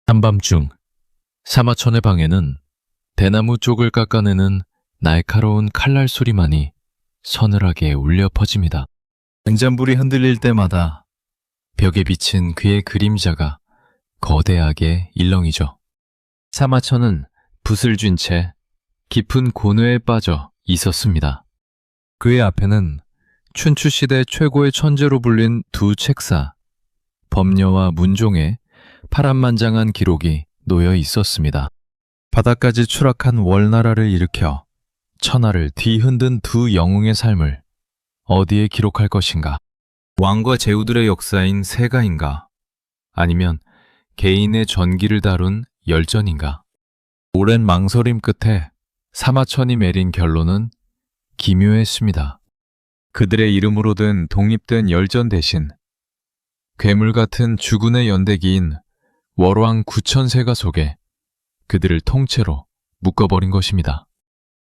한밤중 사마천의 방에는 대나무 쪽을 깎아내는 날카로운 칼날 소리만이 서늘하게 울려 퍼집니다. 등잔불이 흔들릴 때마다 벽에 비친 그의 그림자가 거대하게 일렁이죠. 사마천은 붓을 쥔 채 깊은 고뇌에 빠져 있었습니다. 그의 앞에는 춘추시대 최고의 천재로 불린 두 책사, 범녀와 문종의 파란만장한 기록이 놓여 있었습니다. 바다까지 추락한 월나라를 일으켜 천하를 뒤흔든 두 영웅의 삶을 어디에 기록할 것인가? 왕과 제후들의 역사인 세가인가? 아니면 개인의 전기를 다룬 열전인가? 오랜 망설임 끝에 사마천이 내린 결론은 기묘했습니다. 그들의 이름으로 든 독립된 열전 대신 괴물 같은 주군의 연대기인 월왕 9천세가 속에 그들을 통째로 묶어버린 것입니다.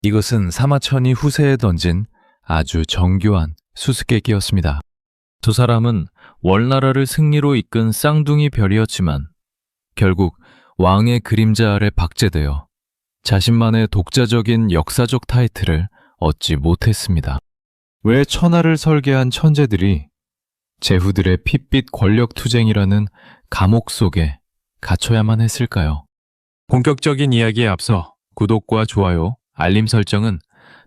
이것은 사마천이 후세에 던진 아주 정교한 수수께끼였습니다. 두 사람은 월나라를 승리로 이끈 쌍둥이 별이었지만 결국 왕의 그림자 아래 박제되어 자신만의 독자적인 역사적 타이틀을 얻지 못했습니다. 왜 천하를 설계한 천재들이 제후들의 핏빛 권력투쟁이라는 감옥 속에 갇혀야만 했을까요? 본격적인 이야기에 앞서 구독과 좋아요, 알림 설정은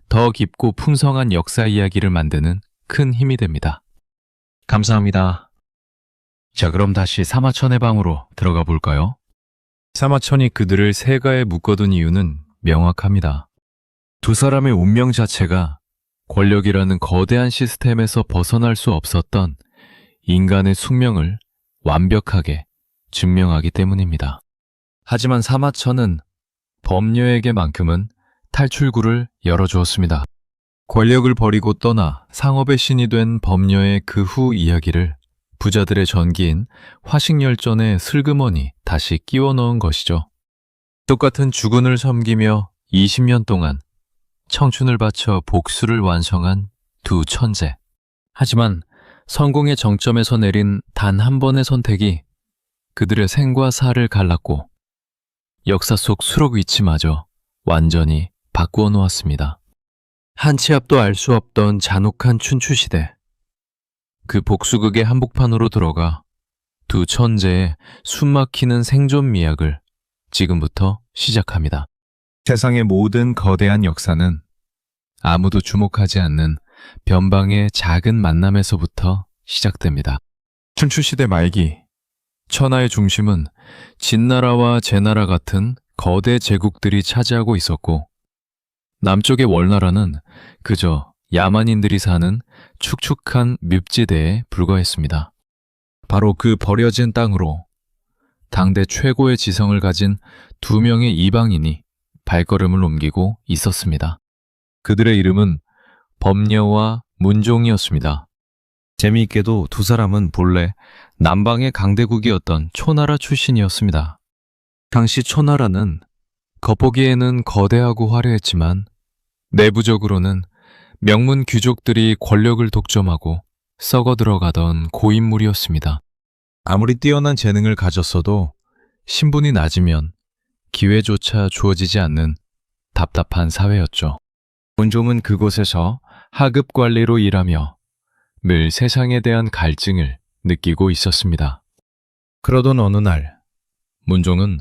더 깊고 풍성한 역사 이야기를 만드는 큰 힘이 됩니다. 감사합니다. 자, 그럼 다시 사마천의 방으로 들어가 볼까요? 사마천이 그들을 세가에 묶어둔 이유는 명확합니다. 두 사람의 운명 자체가 권력이라는 거대한 시스템에서 벗어날 수 없었던 인간의 숙명을 완벽하게 증명하기 때문입니다. 하지만 사마천은 범녀에게만큼은 탈출구를 열어주었습니다. 권력을 버리고 떠나 상업의 신이 된 범녀의 그 후 이야기를 부자들의 전기인 화식열전에 슬그머니 다시 끼워 넣은 것이죠. 똑같은 주군을 섬기며 20년 동안 청춘을 바쳐 복수를 완성한 두 천재. 하지만 성공의 정점에서 내린 단 한 번의 선택이 그들의 생과 사를 갈랐고 역사 속 수록 위치마저 완전히 바꾸어 놓았습니다. 한 치 앞도 알 수 없던 잔혹한 춘추시대. 그 복수극의 한복판으로 들어가 두 천재의 숨막히는 생존 미학을 지금부터 시작합니다. 세상의 모든 거대한 역사는 아무도 주목하지 않는 변방의 작은 만남에서부터 시작됩니다. 춘추시대 말기, 천하의 중심은 진나라와 제나라 같은 거대 제국들이 차지하고 있었고 남쪽의 월나라는 그저 야만인들이 사는 축축한 늪지대에 불과했습니다. 바로 그 버려진 땅으로 당대 최고의 지성을 가진 두 명의 이방인이 발걸음을 옮기고 있었습니다. 그들의 이름은 범녀와 문종이었습니다. 재미있게도 두 사람은 본래 남방의 강대국이었던 초나라 출신이었습니다. 당시 초나라는 겉보기에는 거대하고 화려했지만 내부적으로는 명문 귀족들이 권력을 독점하고 썩어 들어가던 고인물이었습니다. 아무리 뛰어난 재능을 가졌어도 신분이 낮으면 기회조차 주어지지 않는 답답한 사회였죠. 문종은 그곳에서 하급 관리로 일하며 늘 세상에 대한 갈증을 느끼고 있었습니다. 그러던 어느 날 문종은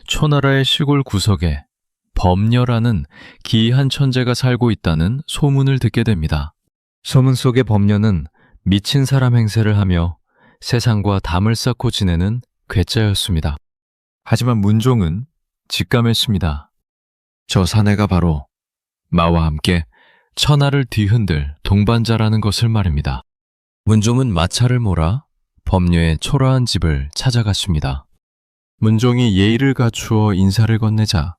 초나라의 시골 구석에 범녀라는 기이한 천재가 살고 있다는 소문을 듣게 됩니다. 소문 속의 범녀는 미친 사람 행세를 하며 세상과 담을 쌓고 지내는 괴짜였습니다. 하지만 문종은 직감했습니다. 저 사내가 바로 마와 함께 천하를 뒤흔들 동반자라는 것을 말입니다. 문종은 마차를 몰아 범녀의 초라한 집을 찾아갔습니다. 문종이 예의를 갖추어 인사를 건네자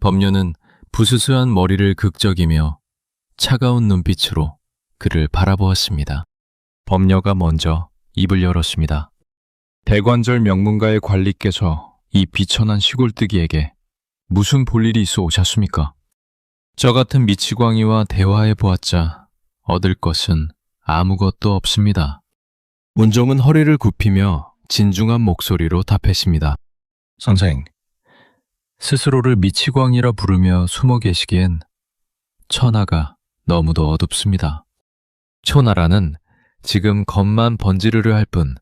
범녀는 부스스한 머리를 극적이며 차가운 눈빛으로 그를 바라보았습니다. 범녀가 먼저 입을 열었습니다. 대관절 명문가의 관리께서 이 비천한 시골뜨기에게 무슨 볼일이 있어 오셨습니까? 저 같은 미치광이와 대화해 보았자 얻을 것은 아무것도 없습니다. 문종은 허리를 굽히며 진중한 목소리로 답했습니다. 선생, 스스로를 미치광이라 부르며 숨어 계시기엔 천하가 너무도 어둡습니다. 초나라는 지금 겉만 번지르르 할 뿐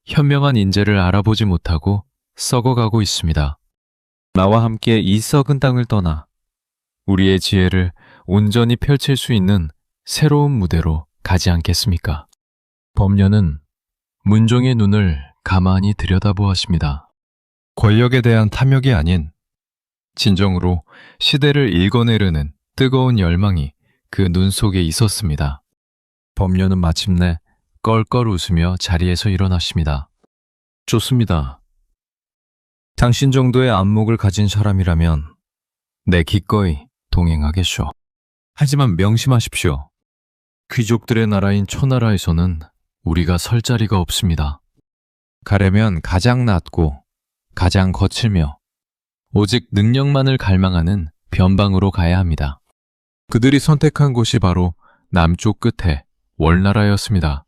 현명한 인재를 알아보지 못하고 썩어가고 있습니다. 나와 함께 이 썩은 땅을 떠나 우리의 지혜를 온전히 펼칠 수 있는 새로운 무대로 가지 않겠습니까? 범녀는 문종의 눈을 가만히 들여다보았습니다. 권력에 대한 탐욕이 아닌 진정으로 시대를 읽어내려는 뜨거운 열망이 그 눈 속에 있었습니다. 범녀는 마침내 껄껄 웃으며 자리에서 일어났습니다. 좋습니다. 당신 정도의 안목을 가진 사람이라면 내 기꺼이 동행하겠쇼. 하지만 명심하십시오. 귀족들의 나라인 초나라에서는 우리가 설 자리가 없습니다. 가려면 가장 낮고 가장 거칠며 오직 능력만을 갈망하는 변방으로 가야 합니다. 그들이 선택한 곳이 바로 남쪽 끝에 월나라였습니다.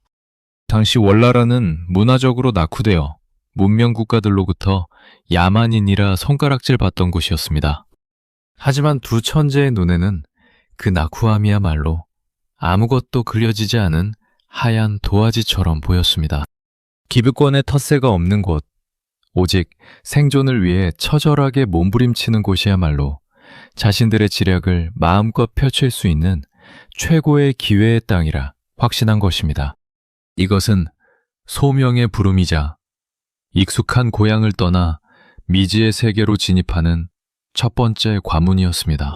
당시 월나라는 문화적으로 낙후되어 문명 국가들로부터 야만인이라 손가락질 받던 곳이었습니다. 하지만 두 천재의 눈에는 그 낙후함이야말로 아무것도 그려지지 않은 하얀 도화지처럼 보였습니다. 기득권의 텃세가 없는 곳, 오직 생존을 위해 처절하게 몸부림치는 곳이야말로 자신들의 지략을 마음껏 펼칠 수 있는 최고의 기회의 땅이라 확신한 것입니다. 이것은 소명의 부름이자 익숙한 고향을 떠나 미지의 세계로 진입하는 첫 번째 관문이었습니다.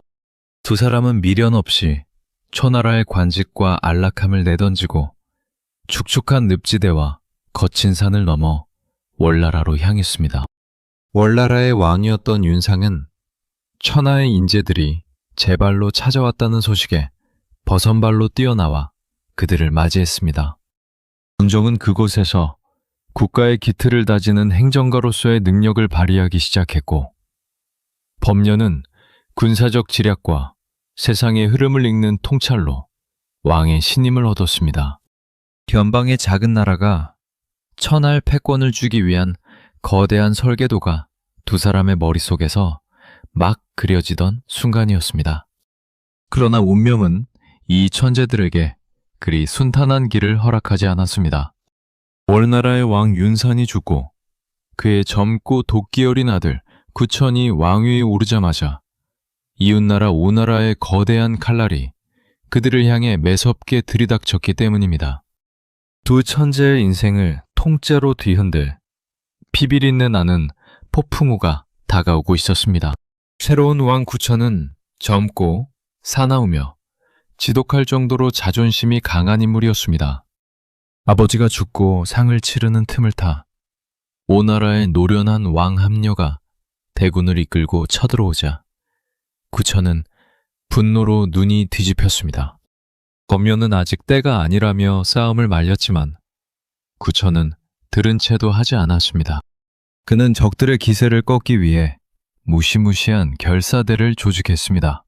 두 사람은 미련 없이 초나라의 관직과 안락함을 내던지고 축축한 늪지대와 거친 산을 넘어 월나라로 향했습니다. 월나라의 왕이었던 윤상은 천하의 인재들이 제 발로 찾아왔다는 소식에 버선발로 뛰어나와 그들을 맞이했습니다. 문종은 그곳에서 국가의 기틀을 다지는 행정가로서의 능력을 발휘하기 시작했고, 범녀는 군사적 지략과 세상의 흐름을 읽는 통찰로 왕의 신임을 얻었습니다. 변방의 작은 나라가 천할 패권을 주기 위한 거대한 설계도가 두 사람의 머릿속에서 막 그려지던 순간이었습니다. 그러나 운명은 이 천재들에게 그리 순탄한 길을 허락하지 않았습니다. 월나라의 왕 윤산이 죽고 그의 젊고 도끼 어린 아들 구천이 왕위에 오르자마자 이웃나라 오나라의 거대한 칼날이 그들을 향해 매섭게 들이닥쳤기 때문입니다. 두 천재의 인생을 통째로 뒤흔들 피비린내 나는 폭풍우가 다가오고 있었습니다. 새로운 왕 구천은 젊고 사나우며 지독할 정도로 자존심이 강한 인물이었습니다. 아버지가 죽고 상을 치르는 틈을 타 오나라의 노련한 왕 함녀가 대군을 이끌고 쳐들어오자 구천은 분노로 눈이 뒤집혔습니다. 범녀는 아직 때가 아니라며 싸움을 말렸지만 구천은 들은 채도 하지 않았습니다. 그는 적들의 기세를 꺾기 위해 무시무시한 결사대를 조직했습니다.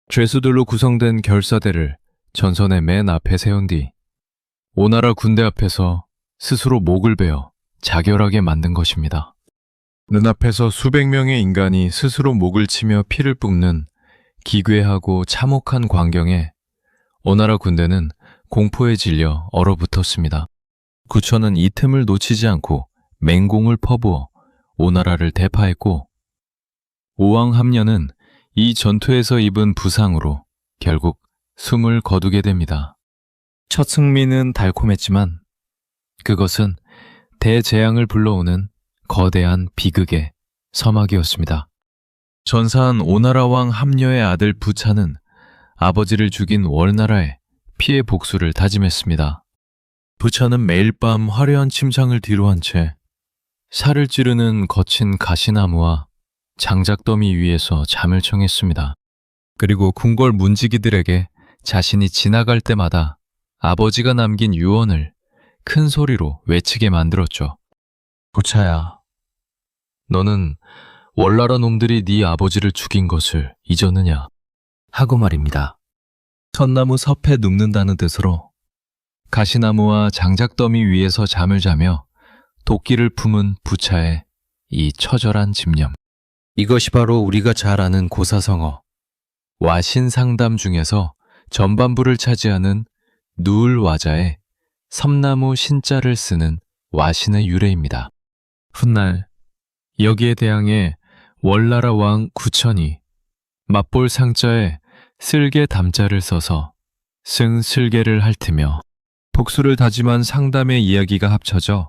죄수들로 구성된 결사대를 전선의 맨 앞에 세운 뒤 오나라 군대 앞에서 스스로 목을 베어 자결하게 만든 것입니다. 눈앞에서 수백 명의 인간이 스스로 목을 치며 피를 뿜는 기괴하고 참혹한 광경에 오나라 군대는 공포에 질려 얼어붙었습니다. 구천은 이 틈을 놓치지 않고 맹공을 퍼부어 오나라를 대파했고 오왕 함녀는 이 전투에서 입은 부상으로 결국 숨을 거두게 됩니다. 첫 승리는 달콤했지만 그것은 대재앙을 불러오는 거대한 비극의 서막이었습니다. 전사한 오나라 왕 함녀의 아들 부차는 아버지를 죽인 월나라에 피해 복수를 다짐했습니다. 부차는 매일 밤 화려한 침상을 뒤로한 채 살을 찌르는 거친 가시나무와 장작더미 위에서 잠을 청했습니다. 그리고 궁궐 문지기들에게 자신이 지나갈 때마다 아버지가 남긴 유언을 큰 소리로 외치게 만들었죠. 부차야, 너는 월나라 놈들이 네 아버지를 죽인 것을 잊었느냐? 하고 말입니다. 천나무 섭에 눕는다는 뜻으로 가시나무와 장작더미 위에서 잠을 자며 도끼를 품은 부차의 이 처절한 집념. 이것이 바로 우리가 잘 아는 고사성어, 와신상담 중에서 전반부를 차지하는 누울와자의 섬나무 신자를 쓰는 와신의 유래입니다. 훗날 여기에 대항해 월나라 왕 구천이 맞볼 상자에 쓸개 담자를 써서 승슬개를 핥으며 복수를 다짐한 상담의 이야기가 합쳐져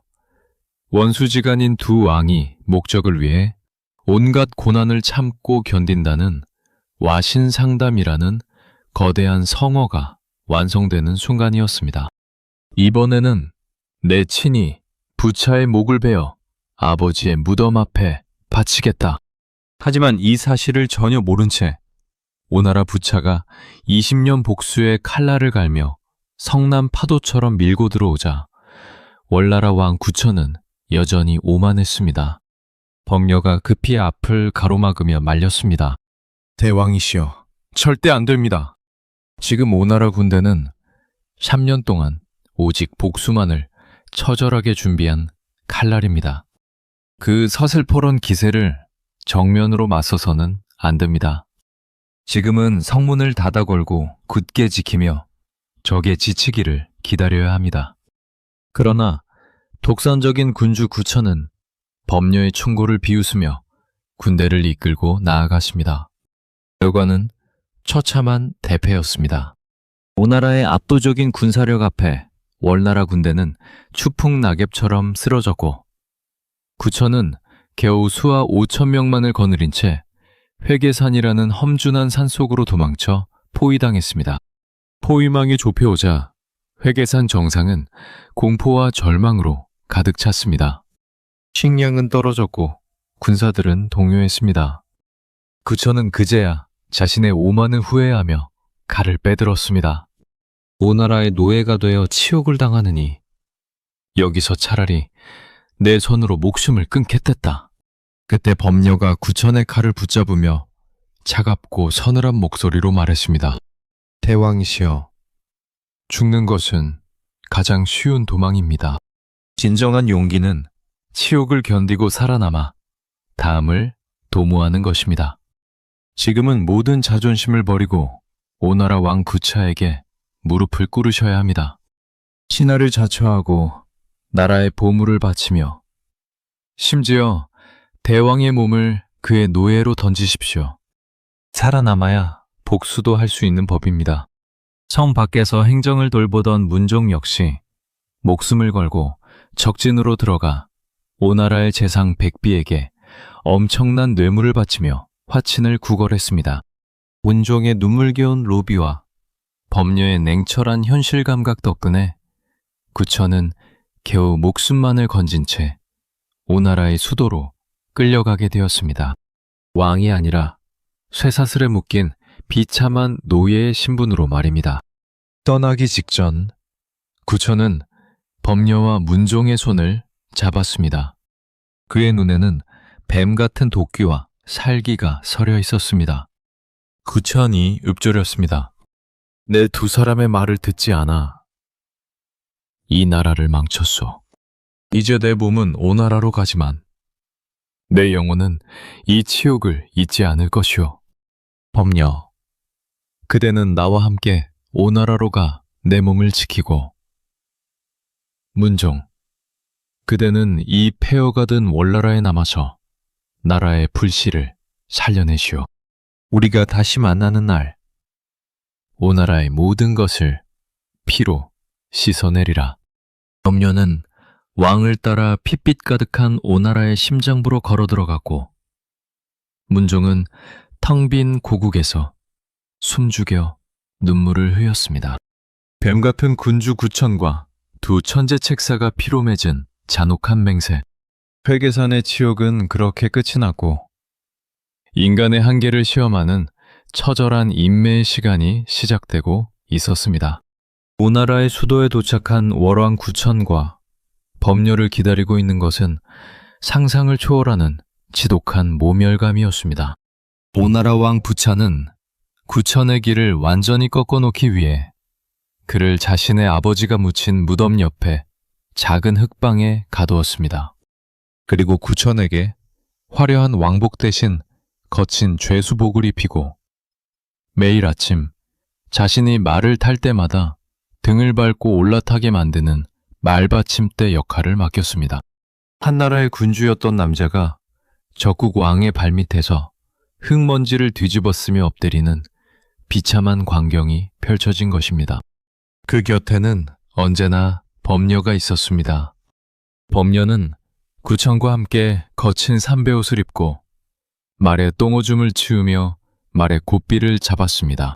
원수지간인 두 왕이 목적을 위해 온갖 고난을 참고 견딘다는 와신상담이라는 거대한 성어가 완성되는 순간이었습니다. 이번에는 내 친히 부차의 목을 베어 아버지의 무덤 앞에 바치겠다. 하지만 이 사실을 전혀 모른 채 오나라 부차가 20년 복수의 칼날을 갈며 성남 파도처럼 밀고 들어오자 월나라 왕 구천은 여전히 오만했습니다. 범녀가 급히 앞을 가로막으며 말렸습니다. 대왕이시여, 절대 안 됩니다. 지금 오나라 군대는 3년 동안 오직 복수만을 처절하게 준비한 칼날입니다. 그 서슬퍼런 기세를 정면으로 맞서서는 안 됩니다. 지금은 성문을 닫아 걸고 굳게 지키며 적의 지치기를 기다려야 합니다. 그러나 독선적인 군주 구천은 범녀의 충고를 비웃으며 군대를 이끌고 나아갔습니다. 결과는 처참한 대패였습니다. 오나라의 압도적인 군사력 앞에 월나라 군대는 추풍낙엽처럼 쓰러졌고 구천은 겨우 수하 5천 명만을 거느린 채 회계산이라는 험준한 산속으로 도망쳐 포위당했습니다. 포위망이 좁혀오자 회계산 정상은 공포와 절망으로 가득 찼습니다. 식량은 떨어졌고 군사들은 동요했습니다. 구천은 그제야 자신의 오만을 후회하며 칼을 빼들었습니다. 오나라의 노예가 되어 치욕을 당하느니 여기서 차라리 내 손으로 목숨을 끊겠댔다. 그때 범녀가 구천의 칼을 붙잡으며 차갑고 서늘한 목소리로 말했습니다. 대왕이시여, 죽는 것은 가장 쉬운 도망입니다. 진정한 용기는 치욕을 견디고 살아남아 다음을 도모하는 것입니다. 지금은 모든 자존심을 버리고 오나라 왕 구차에게 무릎을 꿇으셔야 합니다. 신하를 자처하고 나라의 보물을 바치며 심지어 대왕의 몸을 그의 노예로 던지십시오. 살아남아야 복수도 할 수 있는 법입니다. 성 밖에서 행정을 돌보던 문종 역시 목숨을 걸고 적진으로 들어가 오나라의 재상 백비에게 엄청난 뇌물을 바치며 화친을 구걸했습니다. 문종의 눈물겨운 로비와 범녀의 냉철한 현실 감각 덕분에 구천은 겨우 목숨만을 건진 채 오나라의 수도로 끌려가게 되었습니다. 왕이 아니라 쇠사슬에 묶인 비참한 노예의 신분으로 말입니다. 떠나기 직전 구천은 범녀와 문종의 손을 잡았습니다. 그의 눈에는 뱀 같은 도끼와 살기가 서려 있었습니다. 구천이 읊조렸습니다. 내 두 사람의 말을 듣지 않아 이 나라를 망쳤소. 이제 내 몸은 오나라로 가지만 내 영혼은 이 치욕을 잊지 않을 것이오. 범녀, 그대는 나와 함께 오나라로 가 내 몸을 지키고, 문종, 그대는 이 폐허가 든 월나라에 남아서 나라의 불씨를 살려내시오. 우리가 다시 만나는 날 오나라의 모든 것을 피로 씻어내리라. 범녀는 왕을 따라 핏빛 가득한 오나라의 심장부로 걸어 들어갔고 문종은 텅 빈 고국에서 숨죽여 눈물을 흘렸습니다. 뱀 같은 군주 구천과 두 천재 책사가 피로 맺은 잔혹한 맹세. 회계산의 치욕은 그렇게 끝이 났고 인간의 한계를 시험하는 처절한 인매의 시간이 시작되고 있었습니다. 오나라의 수도에 도착한 월왕 구천과 범녀를 기다리고 있는 것은 상상을 초월하는 지독한 모멸감이었습니다. 오나라 왕 부차는 구천의 길을 완전히 꺾어놓기 위해 그를 자신의 아버지가 묻힌 무덤 옆에 작은 흙방에 가두었습니다. 그리고 구천에게 화려한 왕복 대신 거친 죄수복을 입히고 매일 아침 자신이 말을 탈 때마다 등을 밟고 올라타게 만드는 말받침대 역할을 맡겼습니다. 한나라의 군주였던 남자가 적국 왕의 발밑에서 흙먼지를 뒤집어쓰며 엎드리는 비참한 광경이 펼쳐진 것입니다. 그 곁에는 언제나 범녀가 있었습니다. 범녀는 구천과 함께 거친 삼배옷을 입고 말에 똥오줌을 치우며 말의 고삐를 잡았습니다.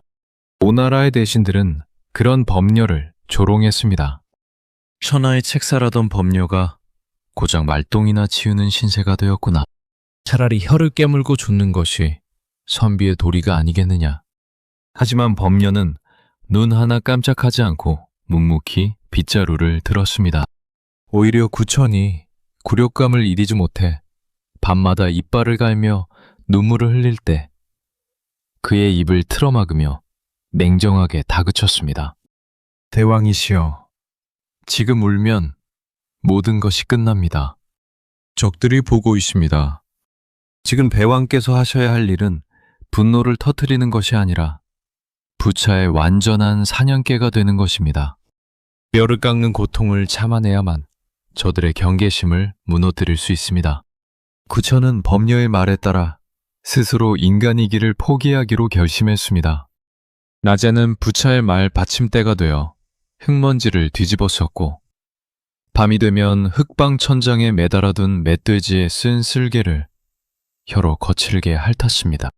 오나라의 대신들은 그런 범녀를 조롱했습니다. 천하의 책사라던 범녀가 고작 말똥이나 치우는 신세가 되었구나. 차라리 혀를 깨물고 죽는 것이 선비의 도리가 아니겠느냐. 하지만 범녀는 눈 하나 깜짝하지 않고 묵묵히 빗자루를 들었습니다. 오히려 구천이 굴욕감을 이리지 못해 밤마다 이빨을 갈며 눈물을 흘릴 때 그의 입을 틀어막으며 냉정하게 다그쳤습니다. 대왕이시여, 지금 울면 모든 것이 끝납니다. 적들이 보고 있습니다. 지금 배왕께서 하셔야 할 일은 분노를 터뜨리는 것이 아니라 부차의 완전한 사냥개가 되는 것입니다. 뼈를 깎는 고통을 참아내야만 저들의 경계심을 무너뜨릴 수 있습니다. 구천은 범녀의 말에 따라 스스로 인간이기를 포기하기로 결심했습니다. 낮에는 부차의 말 받침대가 되어 흙먼지를 뒤집어 썼고 밤이 되면 흙방 천장에 매달아둔 멧돼지의 쓴 쓸개를 혀로 거칠게 핥았습니다.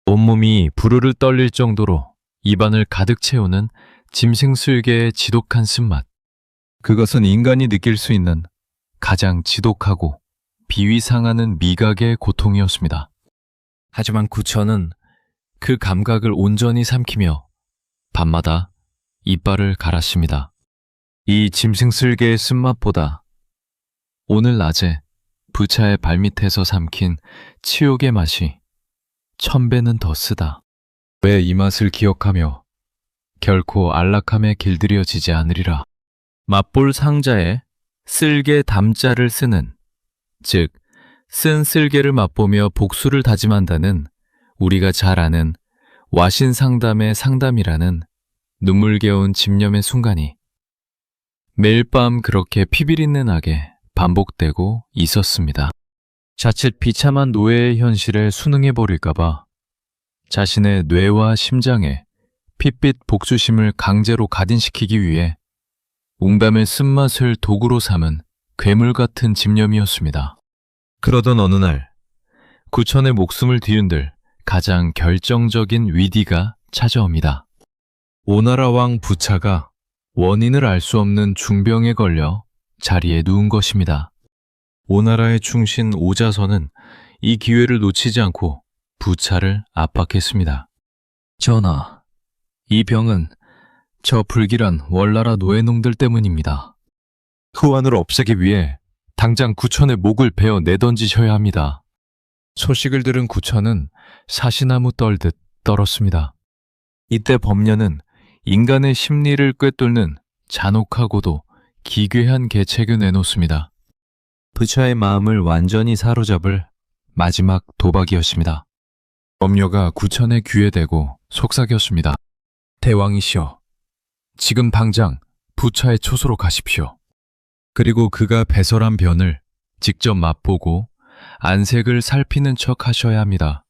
온몸이 부르르 떨릴 정도로 입안을 가득 채우는 짐승쓸개의 지독한 쓴맛. 그것은 인간이 느낄 수 있는 가장 지독하고 비위상하는 미각의 고통이었습니다. 하지만 구천은 그 감각을 온전히 삼키며 밤마다 이빨을 갈았습니다. 이 짐승쓸개의 쓴맛보다 오늘 낮에 부차의 발밑에서 삼킨 치욕의 맛이 1000배는 더 쓰다. 왜 이 맛을 기억하며 결코 안락함에 길들여지지 않으리라. 맛볼 상자에 쓸개 담자를 쓰는, 즉 쓴 쓸개를 맛보며 복수를 다짐한다는 우리가 잘 아는 와신상담의 상담이라는 눈물겨운 집념의 순간이 매일 밤 그렇게 피비린내 나게 반복되고 있었습니다. 자칫 비참한 노예의 현실에 순응해버릴까봐 자신의 뇌와 심장에 핏빛 복수심을 강제로 각인시키기 위해 웅담의 쓴맛을 도구로 삼은 괴물 같은 집념이었습니다. 그러던 어느 날 구천의 목숨을 뒤흔들 가장 결정적인 위기가 찾아옵니다. 오나라 왕 부차가 원인을 알 수 없는 중병에 걸려 자리에 누운 것입니다. 오나라의 충신 오자선은 이 기회를 놓치지 않고 부차를 압박했습니다. 전하, 이 병은 저 불길한 월나라 노예놈들 때문입니다. 후환을 없애기 위해 당장 구천의 목을 베어 내던지셔야 합니다. 소식을 들은 구천은 사시나무 떨듯 떨었습니다. 이때 범녀는 인간의 심리를 꿰뚫는 잔혹하고도 기괴한 계책을 내놓습니다. 부차의 마음을 완전히 사로잡을 마지막 도박이었습니다. 범녀가 구천의 귀에 대고 속삭였습니다. 대왕이시여, 지금 당장 부차의 초소로 가십시오. 그리고 그가 배설한 변을 직접 맛보고 안색을 살피는 척 하셔야 합니다.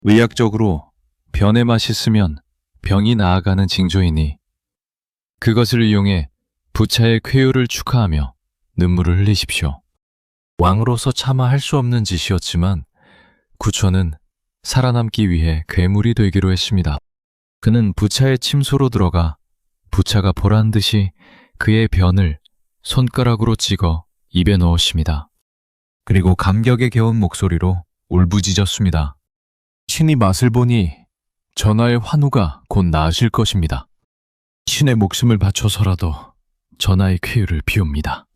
의학적으로 변의 맛이 쓰면 병이 나아가는 징조이니 그것을 이용해 부차의 쾌유를 축하하며 눈물을 흘리십시오. 왕으로서 차마 할 수 없는 짓이었지만 구천은 살아남기 위해 괴물이 되기로 했습니다. 그는 부차의 침소로 들어가 부차가 보란 듯이 그의 변을 손가락으로 찍어 입에 넣었습니다. 그리고 감격에 겨운 목소리로 울부짖었습니다. 신이 맛을 보니 전하의 환우가 곧 나으실 것입니다. 신의 목숨을 바쳐서라도 전하의 쾌유를 비웁니다.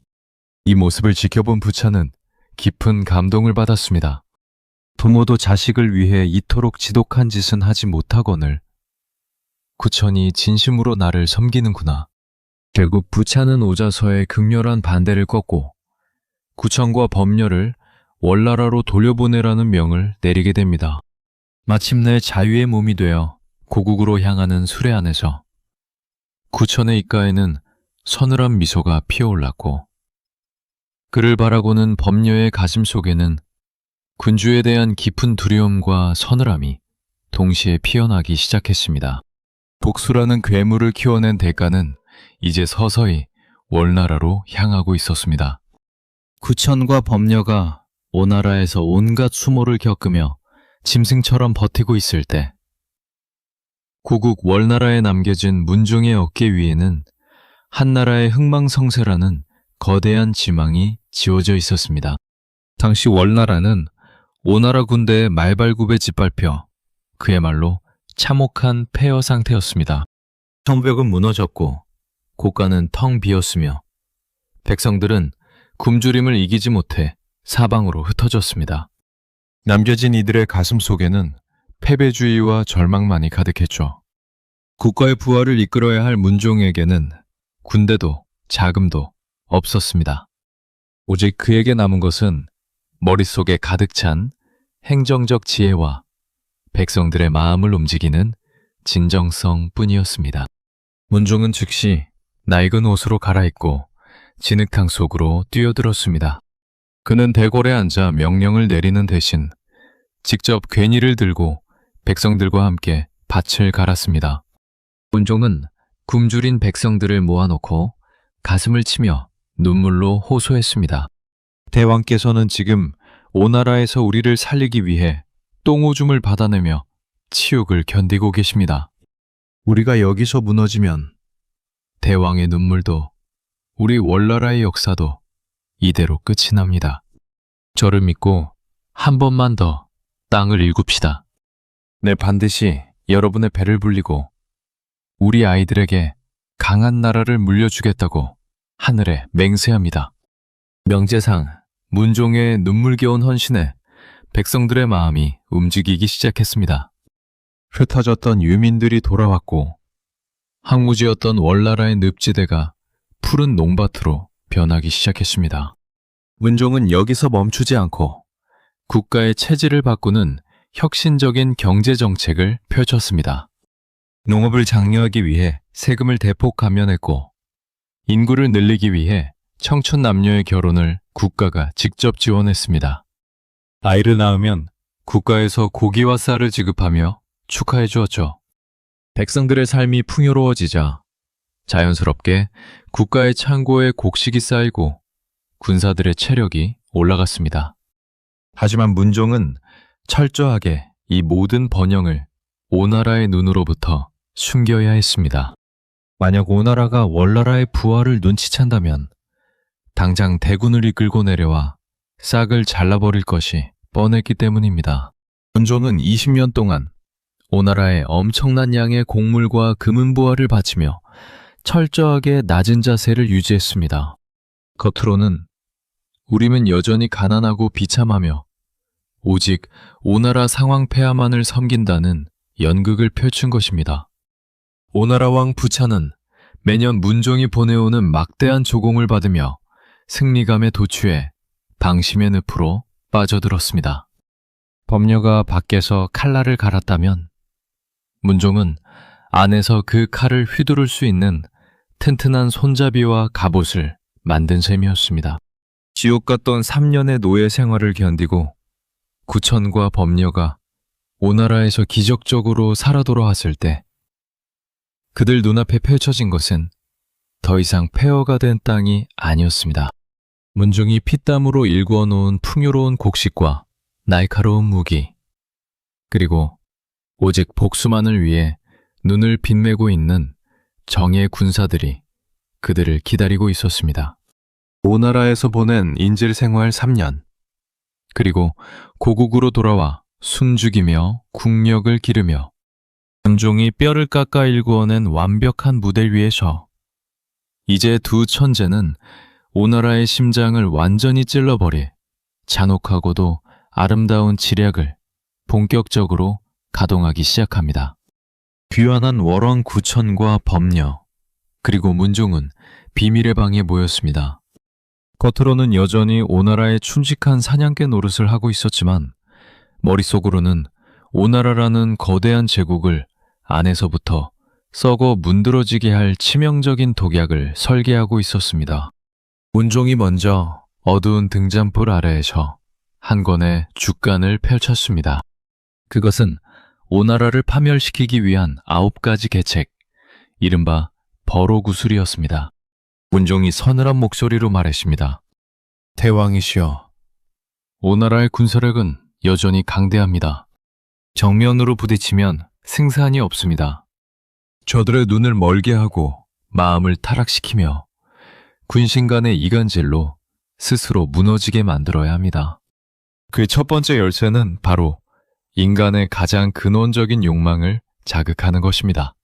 이 모습을 지켜본 부차는 깊은 감동을 받았습니다. 부모도 자식을 위해 이토록 지독한 짓은 하지 못하거늘 구천이 진심으로 나를 섬기는구나. 결국 부차는 오자서의 극렬한 반대를 꺾고 구천과 범녀를 월나라로 돌려보내라는 명을 내리게 됩니다. 마침내 자유의 몸이 되어 고국으로 향하는 수레안에서 구천의 입가에는 서늘한 미소가 피어올랐고 그를 바라보는 범녀의 가슴 속에는 군주에 대한 깊은 두려움과 서늘함이 동시에 피어나기 시작했습니다. 복수라는 괴물을 키워낸 대가는 이제 서서히 월나라로 향하고 있었습니다. 구천과 범녀가 오나라에서 온갖 수모를 겪으며 짐승처럼 버티고 있을 때 고국 월나라에 남겨진 문종의 어깨 위에는 한나라의 흥망성쇠라는 거대한 지망이 지워져 있었습니다. 당시 월나라는 오나라 군대의 말발굽에 짓밟혀 그야말로 참혹한 폐허 상태였습니다. 성벽은 무너졌고 고가는 텅 비었으며 백성들은 굶주림을 이기지 못해 사방으로 흩어졌습니다. 남겨진 이들의 가슴 속에는 패배주의와 절망만이 가득했죠. 국가의 부활을 이끌어야 할 문종에게는 군대도 자금도 없었습니다. 오직 그에게 남은 것은 머릿속에 가득 찬 행정적 지혜와 백성들의 마음을 움직이는 진정성 뿐이었습니다. 문종은 즉시 낡은 옷으로 갈아입고 진흙탕 속으로 뛰어들었습니다. 그는 대궐에 앉아 명령을 내리는 대신 직접 괜히를 들고 백성들과 함께 밭을 갈았습니다. 문종은 굶주린 백성들을 모아놓고 가슴을 치며 눈물로 호소했습니다. 대왕께서는 지금 오나라에서 우리를 살리기 위해 똥오줌을 받아내며 치욕을 견디고 계십니다. 우리가 여기서 무너지면 대왕의 눈물도 우리 월나라의 역사도 이대로 끝이 납니다. 저를 믿고 한 번만 더 땅을 일굽시다. 네, 반드시 여러분의 배를 불리고 우리 아이들에게 강한 나라를 물려주겠다고 하늘에 맹세합니다. 명제상 문종의 눈물겨운 헌신에 백성들의 마음이 움직이기 시작했습니다. 흩어졌던 유민들이 돌아왔고 항무지였던 월나라의 늪지대가 푸른 농밭으로 변하기 시작했습니다. 문종은 여기서 멈추지 않고 국가의 체질을 바꾸는 혁신적인 경제정책을 펼쳤습니다. 농업을 장려하기 위해 세금을 대폭 감면했고 인구를 늘리기 위해 청춘 남녀의 결혼을 국가가 직접 지원했습니다. 아이를 낳으면 국가에서 고기와 쌀을 지급하며 축하해 주었죠. 백성들의 삶이 풍요로워지자 자연스럽게 국가의 창고에 곡식이 쌓이고 군사들의 체력이 올라갔습니다. 하지만 문종은 철저하게 이 모든 번영을 오나라의 눈으로부터 숨겨야 했습니다. 만약 오나라가 월나라의 부활을 눈치챈다면 당장 대군을 이끌고 내려와 싹을 잘라버릴 것이 뻔했기 때문입니다. 문종은 20년 동안 오나라에 엄청난 양의 곡물과 금은보화를 바치며 철저하게 낮은 자세를 유지했습니다. 겉으로는 우리는 여전히 가난하고 비참하며 오직 오나라 상황 폐하만을 섬긴다는 연극을 펼친 것입니다. 오나라 왕 부차는 매년 문종이 보내오는 막대한 조공을 받으며 승리감에 도취해 방심의 늪으로 빠져들었습니다. 범녀가 밖에서 칼날을 갈았다면 문종은 안에서 그 칼을 휘두를 수 있는 튼튼한 손잡이와 갑옷을 만든 셈이었습니다. 지옥 같던 3년의 노예 생활을 견디고 구천과 범녀가 오나라에서 기적적으로 살아 돌아왔을 때 그들 눈앞에 펼쳐진 것은 더 이상 폐허가 된 땅이 아니었습니다. 문종이 피땀으로 일구어 놓은 풍요로운 곡식과 날카로운 무기, 그리고 오직 복수만을 위해 눈을 빛매고 있는 정의 군사들이 그들을 기다리고 있었습니다. 오나라에서 보낸 인질 생활 3년, 그리고 고국으로 돌아와 숨죽이며 국력을 기르며 문종이 뼈를 깎아 일구어낸 완벽한 무대 위에 서 이제 두 천재는 오나라의 심장을 완전히 찔러버릴 잔혹하고도 아름다운 지략을 본격적으로 가동하기 시작합니다. 귀환한 월왕 구천과 범녀, 그리고 문종은 비밀의 방에 모였습니다. 겉으로는 여전히 오나라의 충직한 사냥개 노릇을 하고 있었지만 머릿속으로는 오나라라는 거대한 제국을 안에서부터 썩어 문드러지게 할 치명적인 독약을 설계하고 있었습니다. 문종이 먼저 어두운 등잔불 아래에서 한 권의 죽간을 펼쳤습니다. 그것은 오나라를 파멸시키기 위한 9가지 계책, 이른바 버로구술이었습니다. 문종이 서늘한 목소리로 말했습니다. 대왕이시여, 오나라의 군사력은 여전히 강대합니다. 정면으로 부딪히면 승산이 없습니다. 저들의 눈을 멀게 하고 마음을 타락시키며 군신 간의 이간질로 스스로 무너지게 만들어야 합니다. 그 첫 번째 열쇠는 바로 인간의 가장 근원적인 욕망을 자극하는 것입니다.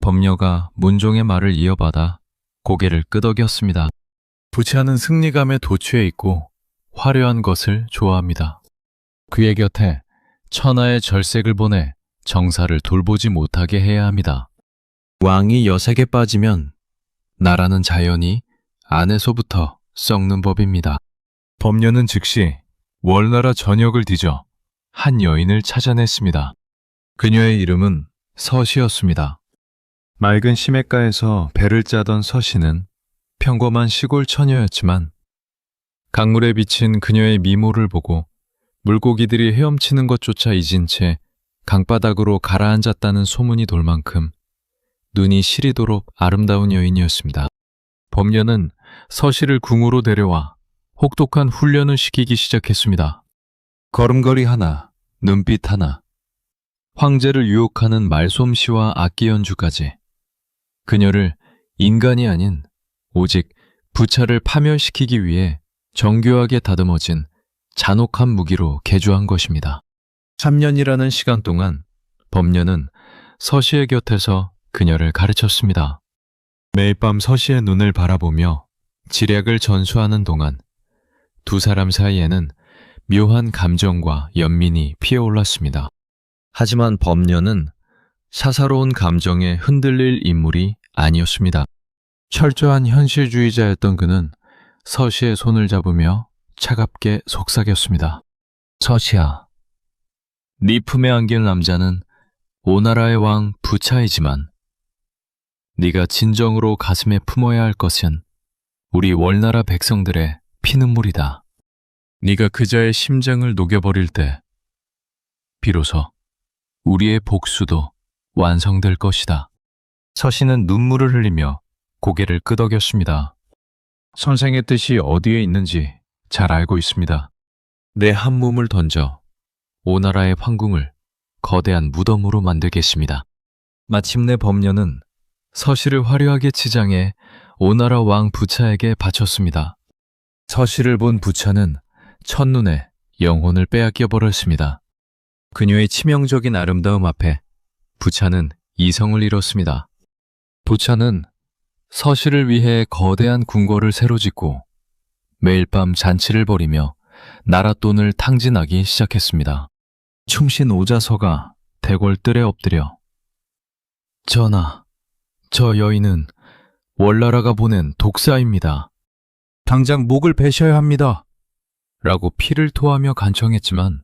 범녀가 문종의 말을 이어받아 고개를 끄덕였습니다. 부차는 승리감에 도취해 있고 화려한 것을 좋아합니다. 그의 곁에 천하의 절색을 보내 정사를 돌보지 못하게 해야 합니다. 왕이 여색에 빠지면 나라는 자연히 안에서부터 썩는 법입니다. 범녀는 즉시 월나라 전역을 뒤져 한 여인을 찾아냈습니다. 그녀의 이름은 서시였습니다. 맑은 시냇가에서 배를 짜던 서시는 평범한 시골 처녀였지만 강물에 비친 그녀의 미모를 보고 물고기들이 헤엄치는 것조차 잊은 채 강바닥으로 가라앉았다는 소문이 돌 만큼 눈이 시리도록 아름다운 여인이었습니다. 범녀는 서시를 궁으로 데려와 혹독한 훈련을 시키기 시작했습니다. 걸음걸이 하나, 눈빛 하나, 황제를 유혹하는 말솜씨와 악기 연주까지 그녀를 인간이 아닌 오직 부차를 파멸시키기 위해 정교하게 다듬어진 잔혹한 무기로 개조한 것입니다. 3년이라는 시간 동안 범녀는 서시의 곁에서 그녀를 가르쳤습니다. 매일 밤 서시의 눈을 바라보며 지략을 전수하는 동안 두 사람 사이에는 묘한 감정과 연민이 피어올랐습니다. 하지만 범녀는 사사로운 감정에 흔들릴 인물이 아니었습니다. 철저한 현실주의자였던 그는 서시의 손을 잡으며 차갑게 속삭였습니다. 서시야, 네 품에 안길 남자는 오나라의 왕 부차이지만 네가 진정으로 가슴에 품어야 할 것은 우리 월나라 백성들의 피눈물이다. 네가 그자의 심장을 녹여버릴 때 비로소 우리의 복수도 완성될 것이다. 서시는 눈물을 흘리며 고개를 끄덕였습니다. 선생의 뜻이 어디에 있는지 잘 알고 있습니다. 내 한 몸을 던져 오나라의 황궁을 거대한 무덤으로 만들겠습니다. 마침내 범녀는 서시를 화려하게 치장해 오나라 왕 부차에게 바쳤습니다. 서시를 본 부차는 첫눈에 영혼을 빼앗겨 버렸습니다. 그녀의 치명적인 아름다움 앞에 부차는 이성을 잃었습니다. 부차는 서시를 위해 거대한 궁궐을 새로 짓고 매일 밤 잔치를 벌이며 나랏돈을 탕진하기 시작했습니다. 충신 오자서가 대궐뜰에 엎드려 전하, 저 여인은 월나라가 보낸 독사입니다. 당장 목을 베셔야 합니다. 라고 피를 토하며 간청했지만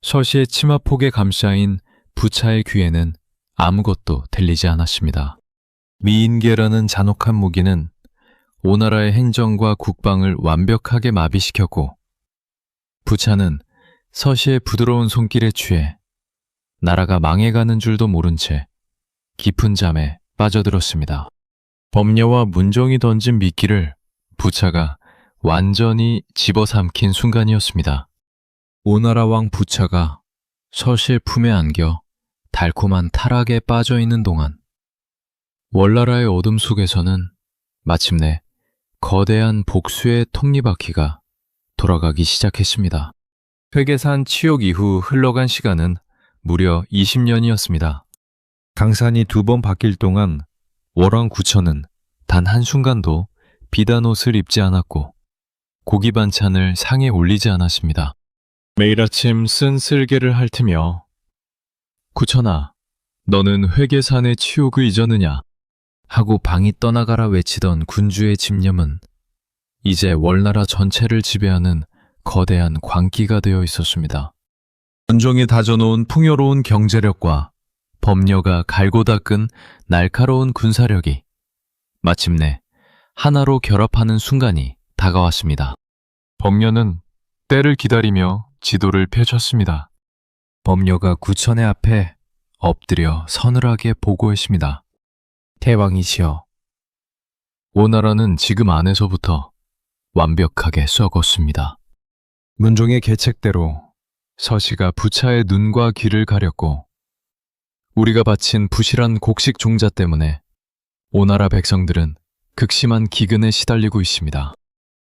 서시의 치마폭에 감싸인 부차의 귀에는 아무것도 들리지 않았습니다. 미인계라는 잔혹한 무기는 오나라의 행정과 국방을 완벽하게 마비시켰고 부차는 서시의 부드러운 손길에 취해 나라가 망해가는 줄도 모른 채 깊은 잠에 빠져들었습니다. 범녀와 문종이 던진 미끼를 부차가 완전히 집어삼킨 순간이었습니다. 오나라 왕 부차가 서시의 품에 안겨 달콤한 타락에 빠져있는 동안 월나라의 어둠 속에서는 마침내 거대한 복수의 톱니바퀴가 돌아가기 시작했습니다. 회계산 치욕 이후 흘러간 시간은 무려 20년이었습니다. 강산이 2번 바뀔 동안 월왕 구천은 단 한순간도 비단 옷을 입지 않았고 고기 반찬을 상에 올리지 않았습니다. 매일 아침 쓴 쓸개를 핥으며 구천아, 너는 회계산의 치욕을 잊었느냐? 하고 방이 떠나가라 외치던 군주의 집념은 이제 월나라 전체를 지배하는 거대한 광기가 되어 있었습니다. 원종이 다져놓은 풍요로운 경제력과 범녀가 갈고 닦은 날카로운 군사력이 마침내 하나로 결합하는 순간이 다가왔습니다. 범녀는 때를 기다리며 지도를 펼쳤습니다. 범녀가 구천의 앞에 엎드려 서늘하게 보고했습니다. 대왕이시여, 오나라는 지금 안에서부터 완벽하게 썩었습니다. 문종의 계책대로 서씨가 부차의 눈과 귀를 가렸고 우리가 바친 부실한 곡식 종자 때문에 오나라 백성들은 극심한 기근에 시달리고 있습니다.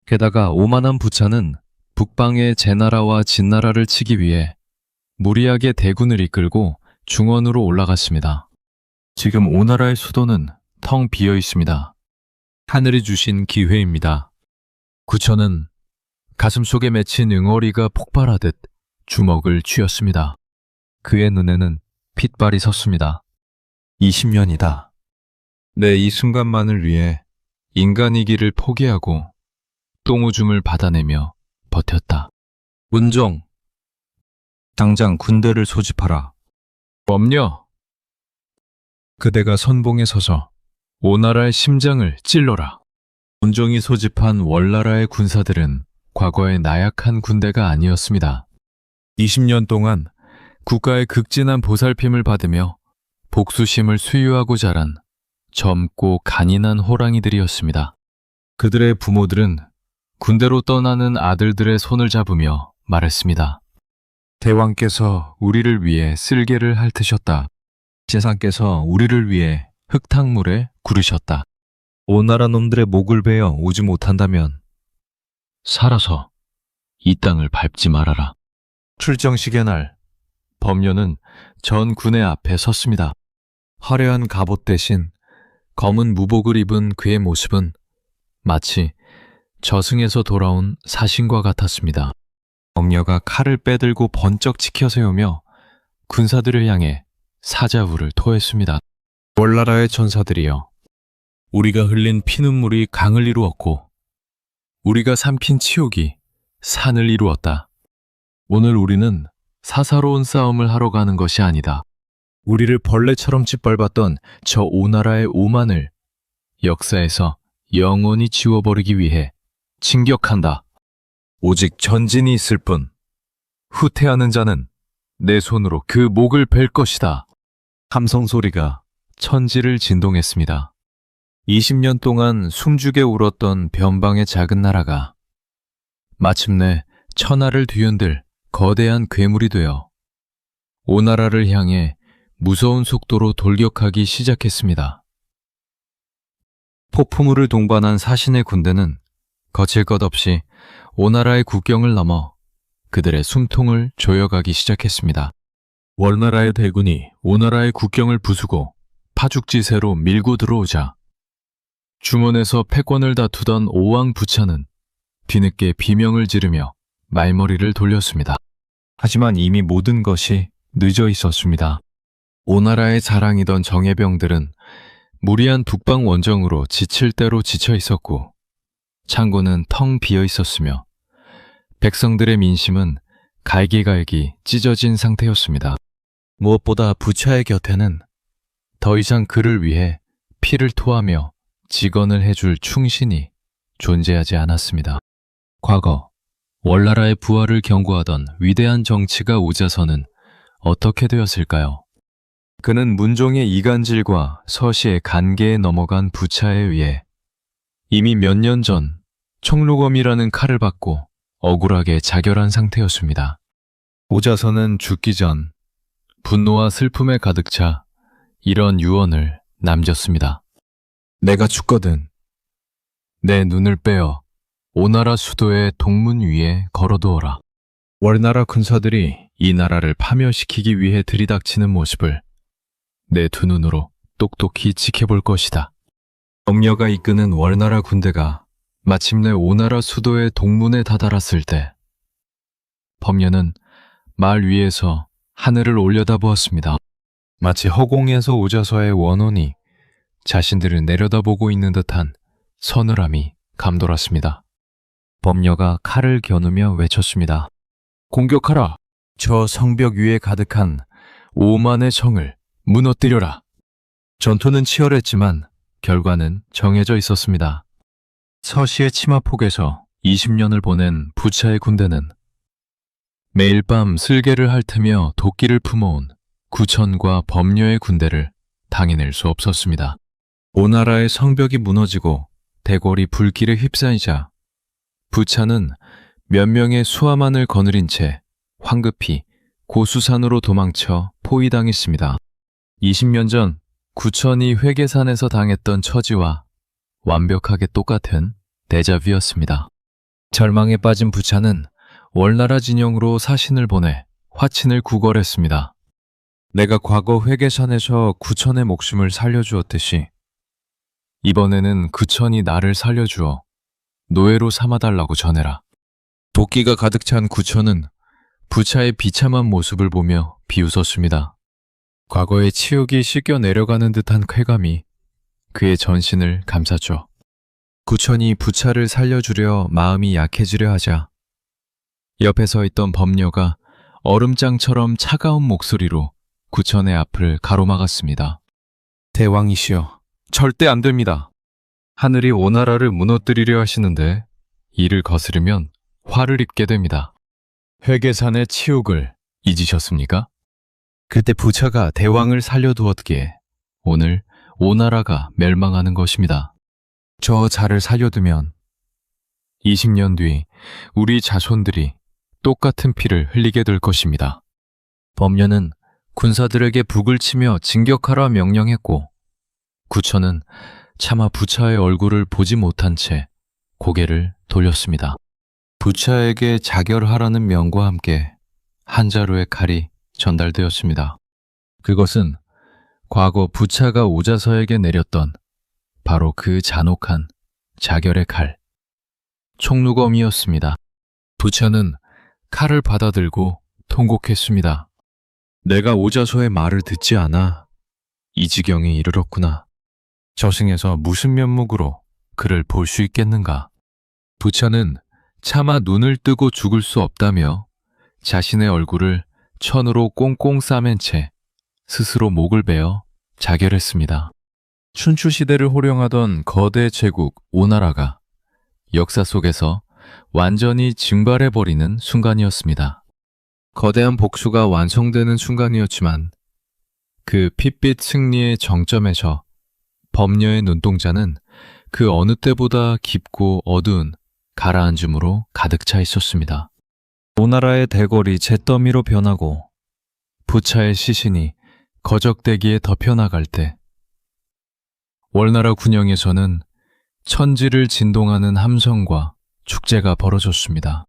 게다가 오만한 부차는 북방의 제나라와 진나라를 치기 위해 무리하게 대군을 이끌고 중원으로 올라갔습니다. 지금 오나라의 수도는 텅 비어 있습니다. 하늘이 주신 기회입니다. 구천은 가슴속에 맺힌 응어리가 폭발하듯 주먹을 쥐었습니다. 그의 눈에는 핏발이 섰습니다. 20년이다. 내 이 순간만을 위해 인간이기를 포기하고 똥오줌을 받아내며 버텼다. 문종, 당장 군대를 소집하라. 범녀, 그대가 선봉에 서서 오나라의 심장을 찔러라. 문종이 소집한 월나라의 군사들은 과거의 나약한 군대가 아니었습니다. 20년 동안 국가의 극진한 보살핌을 받으며 복수심을 수유하고 자란 젊고 간인한 호랑이들이었습니다. 그들의 부모들은 군대로 떠나는 아들들의 손을 잡으며 말했습니다. 대왕께서 우리를 위해 쓸개를 핥으셨다. 제상께서 우리를 위해 흙탕물에 구르셨다. 오나라 놈들의 목을 베어 오지 못한다면 살아서 이 땅을 밟지 말아라. 출정식의 날, 범녀는 전 군의 앞에 섰습니다. 화려한 갑옷 대신 검은 무복을 입은 그의 모습은 마치 저승에서 돌아온 사신과 같았습니다. 범녀가 칼을 빼들고 번쩍 치켜 세우며 군사들을 향해 사자후를 토했습니다. 월나라의 전사들이여, 우리가 흘린 피눈물이 강을 이루었고 우리가 삼킨 치욕이 산을 이루었다. 오늘 우리는 사사로운 싸움을 하러 가는 것이 아니다. 우리를 벌레처럼 짓밟았던 저 오나라의 오만을 역사에서 영원히 지워버리기 위해 진격한다. 오직 전진이 있을 뿐 후퇴하는 자는 내 손으로 그 목을 벨 것이다. 함성 소리가 천지를 진동했습니다. 20년 동안 숨죽여 울었던 변방의 작은 나라가 마침내 천하를 뒤흔들 거대한 괴물이 되어 오나라를 향해 무서운 속도로 돌격하기 시작했습니다. 폭풍우를 동반한 사신의 군대는 거칠 것 없이 오나라의 국경을 넘어 그들의 숨통을 조여가기 시작했습니다. 월나라의 대군이 오나라의 국경을 부수고 파죽지세로 밀고 들어오자 주문에서 패권을 다투던 오왕 부차는 뒤늦게 비명을 지르며 말머리를 돌렸습니다. 하지만 이미 모든 것이 늦어 있었습니다. 오나라의 자랑이던 정예병들은 무리한 북방 원정으로 지칠 대로 지쳐 있었고 창고는 텅 비어 있었으며 백성들의 민심은 갈기갈기 찢어진 상태였습니다. 무엇보다 부차의 곁에는 더 이상 그를 위해 피를 토하며 직언을 해줄 충신이 존재하지 않았습니다. 과거 월나라의 부활을 경고하던 위대한 정치가 오자서는 어떻게 되었을까요? 그는 문종의 이간질과 서시의 간계에 넘어간 부차에 의해 이미 몇 년 전 청록검이라는 칼을 받고 억울하게 자결한 상태였습니다. 오자서는 죽기 전 분노와 슬픔에 가득 차 이런 유언을 남겼습니다. 내가 죽거든 내 눈을 빼어 오나라 수도의 동문 위에 걸어두어라. 월나라 군사들이 이 나라를 파멸시키기 위해 들이닥치는 모습을 내 두 눈으로 똑똑히 지켜볼 것이다. 범녀가 이끄는 월나라 군대가 마침내 오나라 수도의 동문에 다다랐을 때 범녀는 말 위에서 하늘을 올려다보았습니다. 마치 허공에서 오자서의 원혼이 자신들을 내려다보고 있는 듯한 서늘함이 감돌았습니다. 범녀가 칼을 겨누며 외쳤습니다. 공격하라! 저 성벽 위에 가득한 오만의 성을 무너뜨려라! 전투는 치열했지만 결과는 정해져 있었습니다. 서시의 치마폭에서 20년을 보낸 부차의 군대는 매일 밤 슬개를 핥으며 도끼를 품어온 구천과 범녀의 군대를 당해낼 수 없었습니다. 오나라의 성벽이 무너지고 대궐이 불길에 휩싸이자 부차는 몇 명의 수하만을 거느린 채 황급히 고수산으로 도망쳐 포위당했습니다. 20년 전 구천이 회계산에서 당했던 처지와 완벽하게 똑같은 데자뷰였습니다. 절망에 빠진 부차는 월나라 진영으로 사신을 보내 화친을 구걸했습니다. 내가 과거 회계산에서 구천의 목숨을 살려주었듯이 이번에는 구천이 나를 살려주어 노예로 삼아달라고 전해라. 도끼가 가득 찬 구천은 부차의 비참한 모습을 보며 비웃었습니다. 과거의 치욕이 씻겨 내려가는 듯한 쾌감이 그의 전신을 감쌌죠. 구천이 부차를 살려주려 마음이 약해지려 하자 옆에 서 있던 범녀가 얼음장처럼 차가운 목소리로 구천의 앞을 가로막았습니다. 대왕이시여, 절대 안 됩니다. 하늘이 오나라를 무너뜨리려 하시는데 이를 거스르면 화를 입게 됩니다. 회계산의 치욕을 잊으셨습니까? 그때 부차가 대왕을 살려두었기에 오늘 오나라가 멸망하는 것입니다. 저 자를 살려두면 20년 뒤 우리 자손들이 똑같은 피를 흘리게 될 것입니다. 범녀는 군사들에게 북을 치며 진격하라 명령했고 구천은 차마 부차의 얼굴을 보지 못한 채 고개를 돌렸습니다. 부차에게 자결하라는 명과 함께 한 자루의 칼이 전달되었습니다. 그것은 과거 부차가 오자서에게 내렸던 바로 그 잔혹한 자결의 칼, 총루검이었습니다. 부차는 칼을 받아들고 통곡했습니다. 내가 오자서의 말을 듣지 않아 이 지경에 이르렀구나. 저승에서 무슨 면목으로 그를 볼 수 있겠는가. 부차는 차마 눈을 뜨고 죽을 수 없다며 자신의 얼굴을 천으로 꽁꽁 싸맨 채 스스로 목을 베어 자결했습니다. 춘추 시대를 호령하던 거대 제국 오나라가 역사 속에서 완전히 증발해버리는 순간이었습니다. 거대한 복수가 완성되는 순간이었지만 그 핏빛 승리의 정점에서 범녀의 눈동자는 그 어느 때보다 깊고 어두운 가라앉음으로 가득 차 있었습니다. 오나라의 대궐이 잿더미로 변하고 부차의 시신이 거적대기에 덮여나갈 때 월나라 군영에서는 천지를 진동하는 함성과 축제가 벌어졌습니다.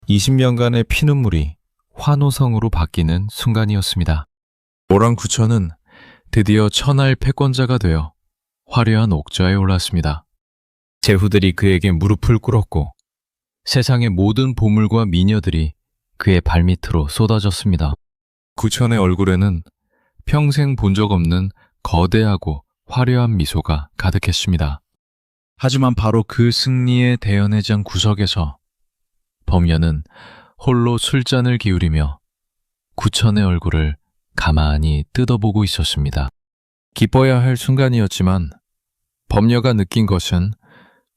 20년간의 피눈물이 환호성으로 바뀌는 순간이었습니다. 오랑구천은 드디어 천하의 패권자가 되어 화려한 옥좌에 올랐습니다. 제후들이 그에게 무릎을 꿇었고 세상의 모든 보물과 미녀들이 그의 발밑으로 쏟아졌습니다. 구천의 얼굴에는 평생 본 적 없는 거대하고 화려한 미소가 가득했습니다. 하지만 바로 그 승리의 대연회장 구석에서 범녀는 홀로 술잔을 기울이며 구천의 얼굴을 가만히 뜯어보고 있었습니다. 기뻐야 할 순간이었지만 범녀가 느낀 것은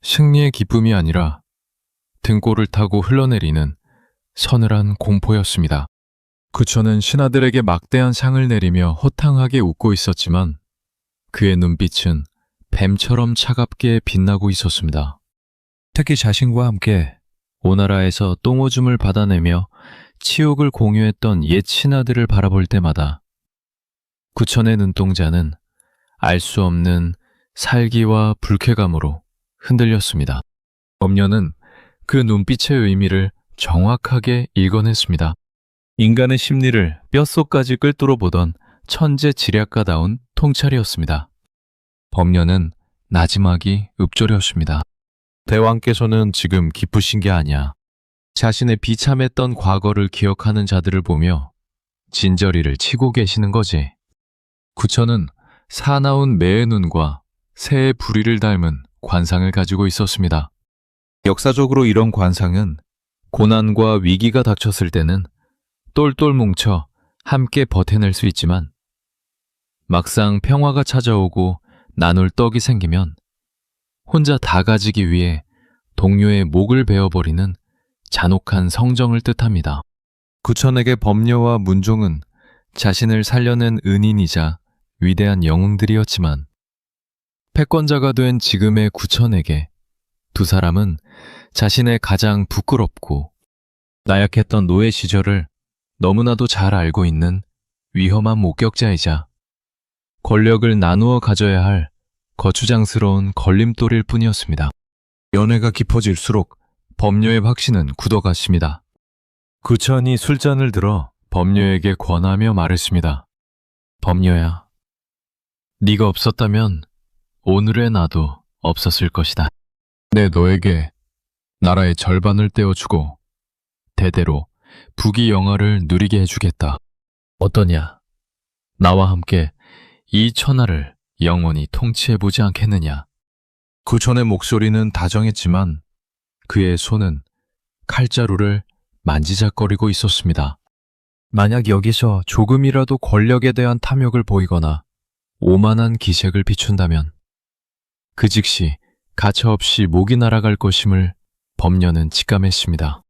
승리의 기쁨이 아니라 등골을 타고 흘러내리는 서늘한 공포였습니다. 구천은 신하들에게 막대한 상을 내리며 허탕하게 웃고 있었지만 그의 눈빛은 뱀처럼 차갑게 빛나고 있었습니다. 특히 자신과 함께 오나라에서 똥오줌을 받아내며 치욕을 공유했던 옛 신하들을 바라볼 때마다 구천의 눈동자는 알 수 없는 살기와 불쾌감으로 흔들렸습니다. 범녀는 그 눈빛의 의미를 정확하게 읽어냈습니다. 인간의 심리를 뼛속까지 꿰뚫어 보던 천재 지략가다운 통찰이었습니다. 범녀는 나지막이 읊조렸습니다. 대왕께서는 지금 기쁘신 게 아니야. 자신의 비참했던 과거를 기억하는 자들을 보며 진저리를 치고 계시는 거지. 구천은 사나운 매의 눈과 새의 부리를 닮은 관상을 가지고 있었습니다. 역사적으로 이런 관상은 고난과 위기가 닥쳤을 때는 똘똘 뭉쳐 함께 버텨낼 수 있지만 막상 평화가 찾아오고 나눌 떡이 생기면 혼자 다 가지기 위해 동료의 목을 베어버리는 잔혹한 성정을 뜻합니다. 구천에게 법녀와 문종은 자신을 살려낸 은인이자 위대한 영웅들이었지만 패권자가 된 지금의 구천에게 두 사람은 자신의 가장 부끄럽고 나약했던 노예 시절을 너무나도 잘 알고 있는 위험한 목격자이자 권력을 나누어 가져야 할 거추장스러운 걸림돌일 뿐이었습니다. 연애가 깊어질수록 법녀의 확신은 굳어갔습니다. 구천이 술잔을 들어 법녀에게 권하며 말했습니다. 법녀야, 네가 없었다면 오늘의 나도 없었을 것이다. 내 너에게 나라의 절반을 떼어주고 대대로 부귀영화를 누리게 해주겠다. 어떠냐? 나와 함께 이 천하를 영원히 통치해보지 않겠느냐? 구천의 목소리는 다정했지만 그의 손은 칼자루를 만지작거리고 있었습니다. 만약 여기서 조금이라도 권력에 대한 탐욕을 보이거나 오만한 기색을 비춘다면 그 즉시 가차없이 목이 날아갈 것임을 법녀는 직감했습니다.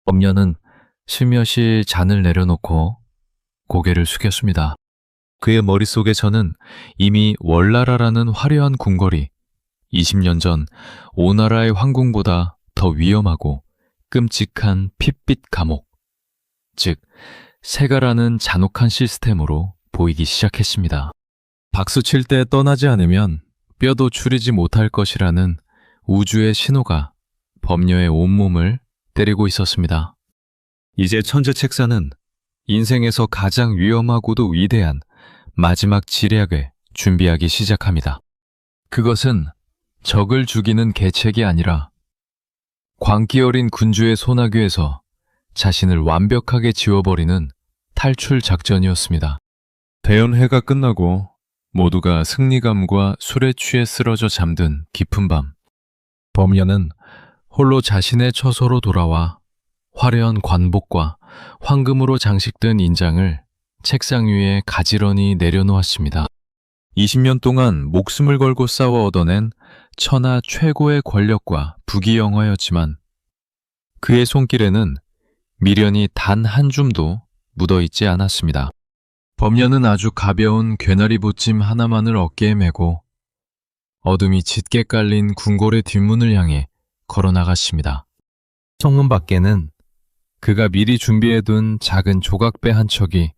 법녀는 슬며시 잔을 내려놓고 고개를 숙였습니다. 그의 머릿속에서는 이미 월나라라는 화려한 궁궐이 20년 전 오나라의 황궁보다 더 위험하고 끔찍한 핏빛 감옥, 즉 세가라는 잔혹한 시스템으로 보이기 시작했습니다. 박수칠 때 떠나지 않으면 뼈도 추리지 못할 것이라는 우주의 신호가 법녀의 온몸을 때리고 있었습니다. 이제 천재 책사는 인생에서 가장 위험하고도 위대한 마지막 지략을 준비하기 시작합니다. 그것은 적을 죽이는 계책이 아니라 광기 어린 군주의 소나귀에서 자신을 완벽하게 지워버리는 탈출 작전이었습니다. 대연회가 끝나고 모두가 승리감과 술에 취해 쓰러져 잠든 깊은 밤, 법녀는 홀로 자신의 처소로 돌아와 화려한 관복과 황금으로 장식된 인장을 책상 위에 가지런히 내려놓았습니다. 20년 동안 목숨을 걸고 싸워 얻어낸 천하 최고의 권력과 부귀영화였지만 그의 손길에는 미련이 단 한 줌도 묻어있지 않았습니다. 법녀는 아주 가벼운 괴나리 보찜 하나만을 어깨에 메고 어둠이 짙게 깔린 궁궐의 뒷문을 향해 걸어나갔습니다. 성문 밖에는 그가 미리 준비해둔 작은 조각배 한 척이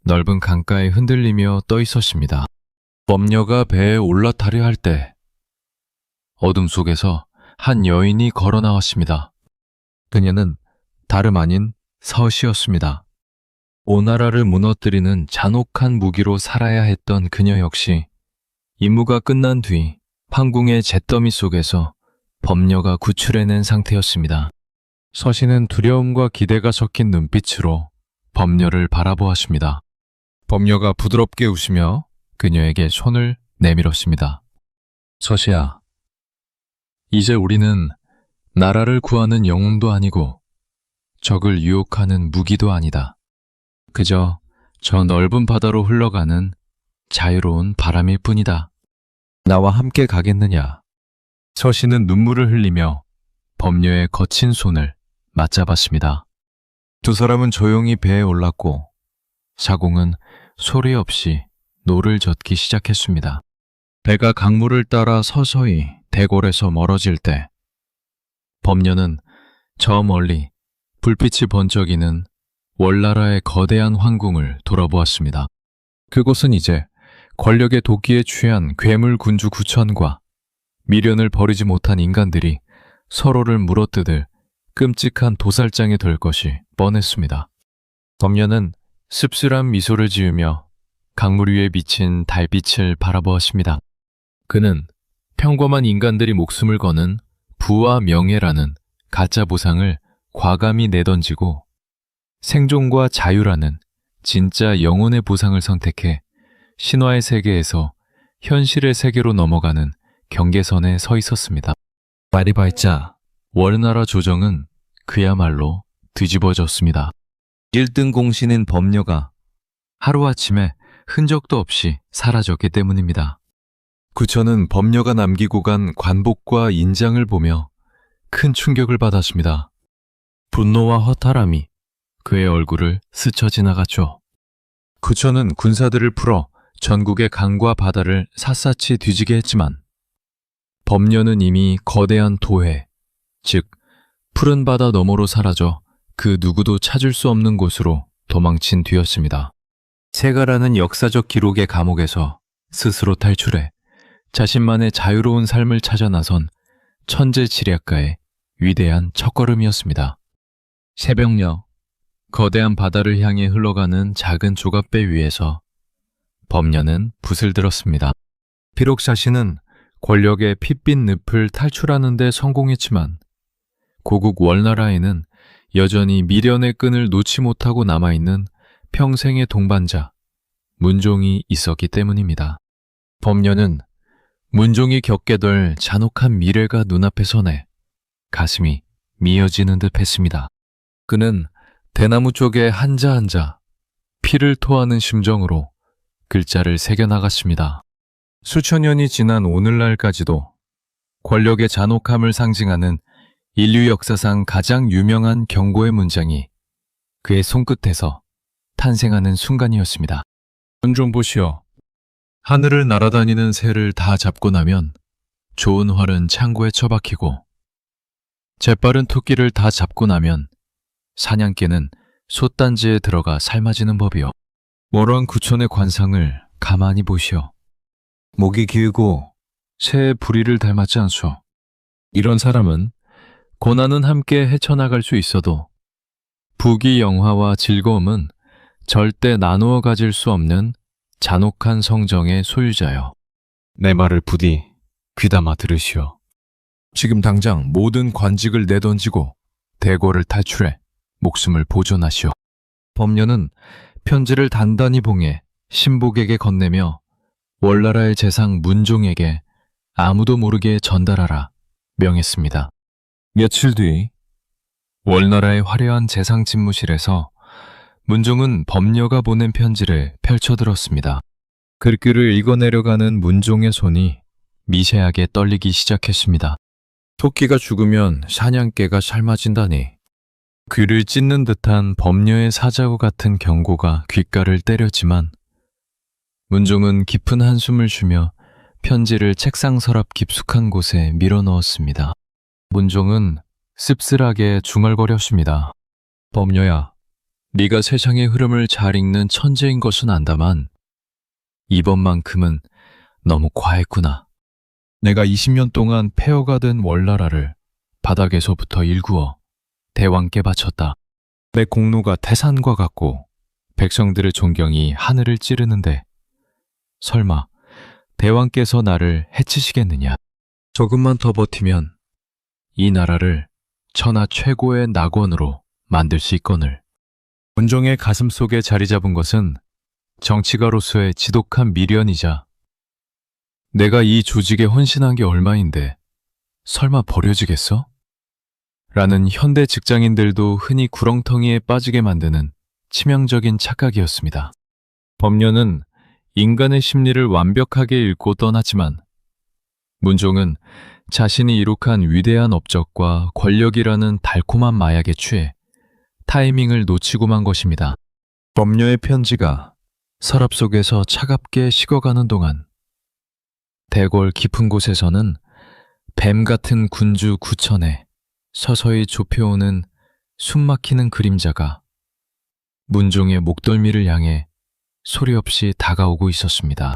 넓은 강가에 흔들리며 떠 있었습니다. 법녀가 배에 올라타려 할 때 어둠 속에서 한 여인이 걸어 나왔습니다. 그녀는 다름 아닌 서시였습니다. 오나라를 무너뜨리는 잔혹한 무기로 살아야 했던 그녀 역시 임무가 끝난 뒤 판궁의 잿더미 속에서 법녀가 구출해낸 상태였습니다. 서시는 두려움과 기대가 섞인 눈빛으로 법녀를 바라보았습니다. 법녀가 부드럽게 웃으며 그녀에게 손을 내밀었습니다. 서시야, 이제 우리는 나라를 구하는 영웅도 아니고 적을 유혹하는 무기도 아니다. 그저 저 넓은 바다로 흘러가는 자유로운 바람일 뿐이다. 나와 함께 가겠느냐? 서시는 눈물을 흘리며 법녀의 거친 손을 맞잡았습니다. 두 사람은 조용히 배에 올랐고 사공은 소리 없이 노를 젓기 시작했습니다. 배가 강물을 따라 서서히 대궐에서 멀어질 때 법녀는 저 멀리 불빛이 번쩍이는 월나라의 거대한 황궁을 돌아보았습니다. 그곳은 이제 권력의 도끼에 취한 괴물 군주 구천과 미련을 버리지 못한 인간들이 서로를 물어뜯을 끔찍한 도살장이 될 것이 뻔했습니다. 법녀는 씁쓸한 미소를 지으며 강물 위에 비친 달빛을 바라보았습니다. 그는 평범한 인간들이 목숨을 거는 부와 명예라는 가짜 보상을 과감히 내던지고 생존과 자유라는 진짜 영혼의 보상을 선택해 신화의 세계에서 현실의 세계로 넘어가는 경계선에 서 있었습니다. 말이 밝자 월나라 조정은 그야말로 뒤집어졌습니다. 1등 공신인 범녀가 하루아침에 흔적도 없이 사라졌기 때문입니다. 구천은 범녀가 남기고 간 관복과 인장을 보며 큰 충격을 받았습니다. 분노와 허탈함이 그의 얼굴을 스쳐 지나갔죠. 구천은 군사들을 풀어 전국의 강과 바다를 샅샅이 뒤지게 했지만 범녀는 이미 거대한 도해, 즉 푸른 바다 너머로 사라져 그 누구도 찾을 수 없는 곳으로 도망친 뒤였습니다. 세가라는 역사적 기록의 감옥에서 스스로 탈출해 자신만의 자유로운 삶을 찾아 나선 천재지략가의 위대한 첫걸음이었습니다. 새벽녘, 거대한 바다를 향해 흘러가는 작은 조각배 위에서 범녀는 붓을 들었습니다. 비록 자신은 권력의 핏빛 늪을 탈출하는 데 성공했지만 고국 월나라에는 여전히 미련의 끈을 놓지 못하고 남아있는 평생의 동반자, 문종이 있었기 때문입니다. 범녀는 문종이 겪게 될 잔혹한 미래가 눈앞에 서네 가슴이 미어지는 듯 했습니다. 그는 대나무 쪽에 한자 피를 토하는 심정으로 글자를 새겨나갔습니다. 수천 년이 지난 오늘날까지도 권력의 잔혹함을 상징하는 인류 역사상 가장 유명한 경고의 문장이 그의 손끝에서 탄생하는 순간이었습니다. 좀 보시오. 하늘을 날아다니는 새를 다 잡고 나면 좋은 활은 창고에 처박히고 재빠른 토끼를 다 잡고 나면 사냥개는 솥단지에 들어가 삶아지는 법이요. 모로한 구천의 관상을 가만히 보시오. 목이 길고 새의 부리를 닮았지 않소. 이런 사람은 고난은 함께 헤쳐나갈 수 있어도 부귀 영화와 즐거움은 절대 나누어 가질 수 없는 잔혹한 성정의 소유자요. 내 말을 부디 귀담아 들으시오. 지금 당장 모든 관직을 내던지고 대궐을 탈출해 목숨을 보존하시오. 범녀는 편지를 단단히 봉해 신복에게 건네며 월나라의 재상 문종에게 아무도 모르게 전달하라 명했습니다. 며칠 뒤 월나라의 화려한 재상 집무실에서 문종은 범녀가 보낸 편지를 펼쳐들었습니다. 글귀를 읽어내려가는 문종의 손이 미세하게 떨리기 시작했습니다. 토끼가 죽으면 사냥개가 삶아진다니. 귀를 찢는 듯한 범녀의 사자고 같은 경고가 귓가를 때렸지만 문종은 깊은 한숨을 쉬며 편지를 책상 서랍 깊숙한 곳에 밀어넣었습니다. 문종은 씁쓸하게 중얼거렸습니다. 범녀야, 네가 세상의 흐름을 잘 읽는 천재인 것은 안다만 이번만큼은 너무 과했구나. 내가 20년 동안 폐허가 된 월나라를 바닥에서부터 일구어 대왕께 바쳤다. 내 공로가 태산과 같고 백성들의 존경이 하늘을 찌르는데 설마 대왕께서 나를 해치시겠느냐? 조금만 더 버티면 이 나라를 천하 최고의 낙원으로 만들 수 있거늘. 문종의 가슴 속에 자리 잡은 것은 정치가로서의 지독한 미련이자 내가 이 조직에 헌신한 게 얼마인데 설마 버려지겠어? 라는 현대 직장인들도 흔히 구렁텅이에 빠지게 만드는 치명적인 착각이었습니다. 범녀는 인간의 심리를 완벽하게 읽고 떠났지만 문종은 자신이 이룩한 위대한 업적과 권력이라는 달콤한 마약에 취해 타이밍을 놓치고 만 것입니다. 범녀의 편지가 서랍 속에서 차갑게 식어가는 동안 대궐 깊은 곳에서는 뱀 같은 군주 구천에 서서히 좁혀오는 숨막히는 그림자가 문종의 목덜미를 향해 소리 없이 다가오고 있었습니다.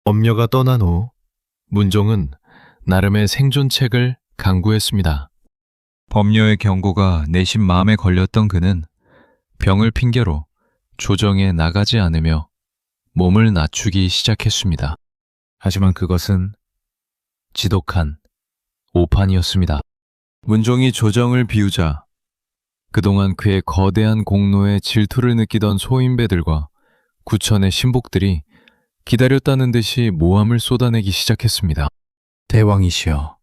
범녀가 떠난 후 문종은 나름의 생존책을 강구했습니다. 범녀의 경고가 내심 마음에 걸렸던 그는 병을 핑계로 조정에 나가지 않으며 몸을 낮추기 시작했습니다. 하지만 그것은 지독한 오판이었습니다. 문종이 조정을 비우자 그동안 그의 거대한 공로에 질투를 느끼던 소인배들과 구천의 신복들이 기다렸다는 듯이 모함을 쏟아내기 시작했습니다. 대왕이시여,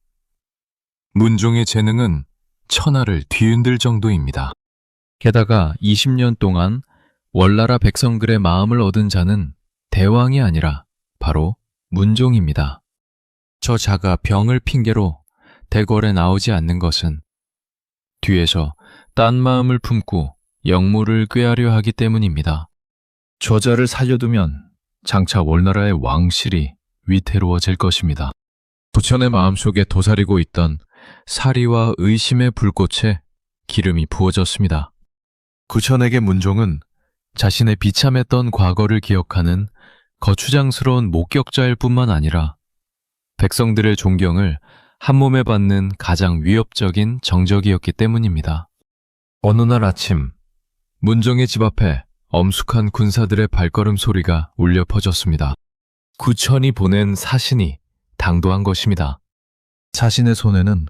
문종의 재능은 천하를 뒤흔들 정도입니다. 게다가 20년 동안 월나라 백성들의 마음을 얻은 자는 대왕이 아니라 바로 문종입니다. 저 자가 병을 핑계로 대궐에 나오지 않는 것은 뒤에서 딴 마음을 품고 역무를 꾀하려 하기 때문입니다. 저자를 살려두면 장차 월나라의 왕실이 위태로워질 것입니다. 부천의 마음속에 도사리고 있던 사리와 의심의 불꽃에 기름이 부어졌습니다. 구천에게 문종은 자신의 비참했던 과거를 기억하는 거추장스러운 목격자일 뿐만 아니라 백성들의 존경을 한몸에 받는 가장 위협적인 정적이었기 때문입니다. 어느 날 아침, 문종의 집 앞에 엄숙한 군사들의 발걸음 소리가 울려 퍼졌습니다. 구천이 보낸 사신이 당도한 것입니다. 사신의 손에는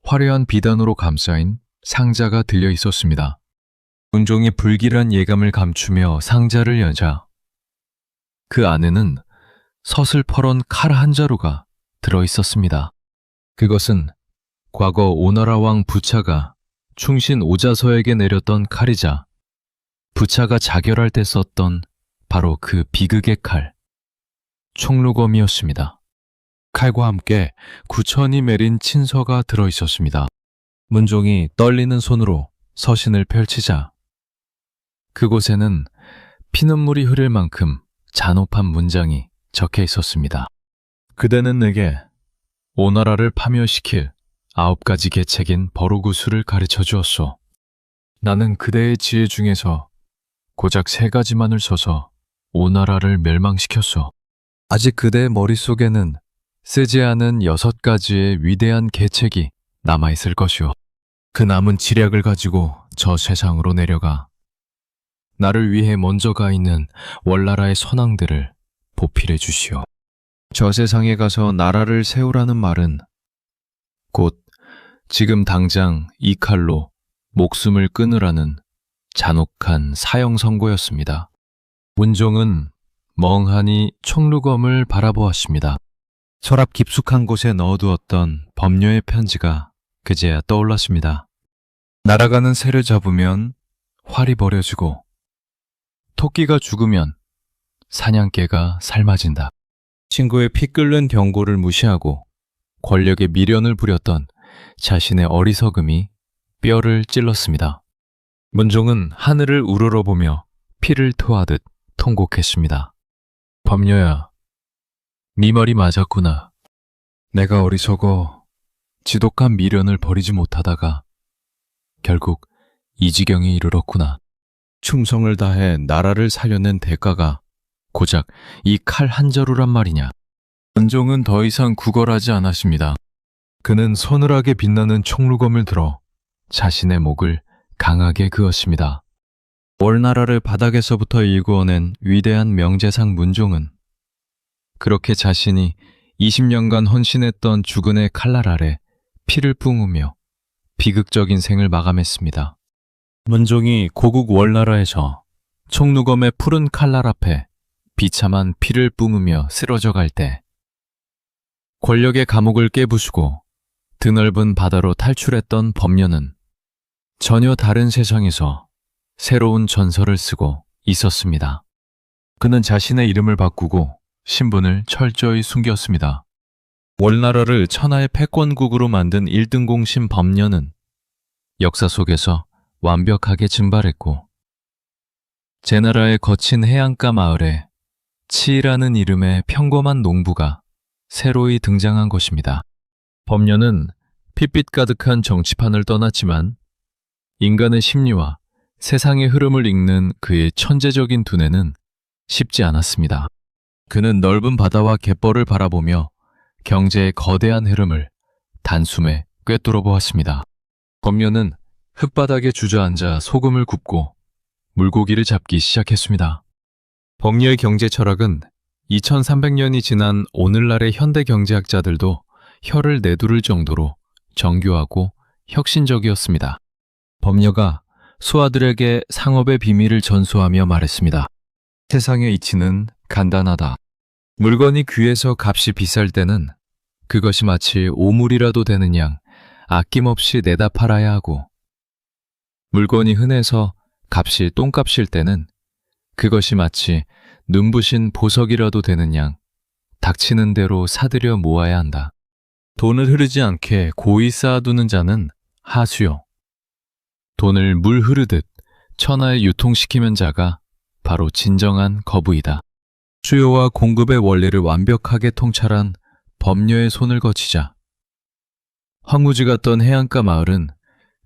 화려한 비단으로 감싸인 상자가 들려 있었습니다. 문종이 불길한 예감을 감추며 상자를 여자 그 안에는 서슬퍼런 칼 한 자루가 들어 있었습니다. 그것은 과거 오나라 왕 부차가 충신 오자서에게 내렸던 칼이자 부차가 자결할 때 썼던 바로 그 비극의 칼, 총루검이었습니다. 칼과 함께 구천이 매린 친서가 들어 있었습니다. 문종이 떨리는 손으로 서신을 펼치자 그곳에는 피눈물이 흐를 만큼 잔혹한 문장이 적혀 있었습니다. 그대는 내게 오나라를 파멸시킬 9가지 계책인 버루구수를 가르쳐 주었소. 나는 그대의 지혜 중에서 고작 3가지만을 써서 오나라를 멸망시켰소. 아직 그대의 머릿속에는 쓰지 않은 6가지의 위대한 계책이 남아있을 것이오. 그 남은 지략을 가지고 저 세상으로 내려가 나를 위해 먼저 가 있는 월나라의 선왕들을 보필해 주시오. 저 세상에 가서 나라를 세우라는 말은 곧 지금 당장 이 칼로 목숨을 끊으라는 잔혹한 사형 선고였습니다. 문종은 멍하니 총루검을 바라보았습니다. 서랍 깊숙한 곳에 넣어두었던 법녀의 편지가 그제야 떠올랐습니다. 날아가는 새를 잡으면 활이 버려지고 토끼가 죽으면 사냥개가 삶아진다. 친구의 피 끓는 경고를 무시하고 권력에 미련을 부렸던 자신의 어리석음이 뼈를 찔렀습니다. 문종은 하늘을 우러러보며 피를 토하듯 통곡했습니다. 법녀야, 네 말이 맞았구나. 내가 어리석어 지독한 미련을 버리지 못하다가 결국 이 지경에 이르렀구나. 충성을 다해 나라를 살려낸 대가가 고작 이 칼 한 자루란 말이냐. 문종은 더 이상 구걸하지 않았습니다. 그는 서늘하게 빛나는 총루검을 들어 자신의 목을 강하게 그었습니다. 월나라를 바닥에서부터 일구어낸 위대한 명재상 문종은 그렇게 자신이 20년간 헌신했던 주군의 칼날 아래 피를 뿜으며 비극적인 생을 마감했습니다. 문종이 고국 월나라에서 총루검의 푸른 칼날 앞에 비참한 피를 뿜으며 쓰러져 갈 때 권력의 감옥을 깨부수고 드넓은 바다로 탈출했던 법녀는 전혀 다른 세상에서 새로운 전설을 쓰고 있었습니다. 그는 자신의 이름을 바꾸고 신분을 철저히 숨겼습니다. 월나라를 천하의 패권국으로 만든 1등공신 법녀는 역사 속에서 완벽하게 증발했고 제나라의 거친 해안가 마을에 치이라는 이름의 평범한 농부가 새로이 등장한 것입니다. 법녀는 핏빛 가득한 정치판을 떠났지만 인간의 심리와 세상의 흐름을 읽는 그의 천재적인 두뇌는 쉽지 않았습니다. 그는 넓은 바다와 갯벌을 바라보며 경제의 거대한 흐름을 단숨에 꿰뚫어 보았습니다. 법녀는 흙바닥에 주저앉아 소금을 굽고 물고기를 잡기 시작했습니다. 법녀의 경제 철학은 2300년이 지난 오늘날의 현대 경제학자들도 혀를 내두를 정도로 정교하고 혁신적이었습니다. 법녀가 수하들에게 상업의 비밀을 전수하며 말했습니다. 세상의 이치는 간단하다. 물건이 귀해서 값이 비쌀 때는 그것이 마치 오물이라도 되는 양 아낌없이 내다 팔아야 하고, 물건이 흔해서 값이 똥값일 때는 그것이 마치 눈부신 보석이라도 되는 양 닥치는 대로 사들여 모아야 한다. 돈을 흐르지 않게 고이 쌓아두는 자는 하수요. 돈을 물 흐르듯 천하에 유통시키면 자가 바로 진정한 거부이다. 수요와 공급의 원리를 완벽하게 통찰한 법녀의 손을 거치자 황무지 같던 해안가 마을은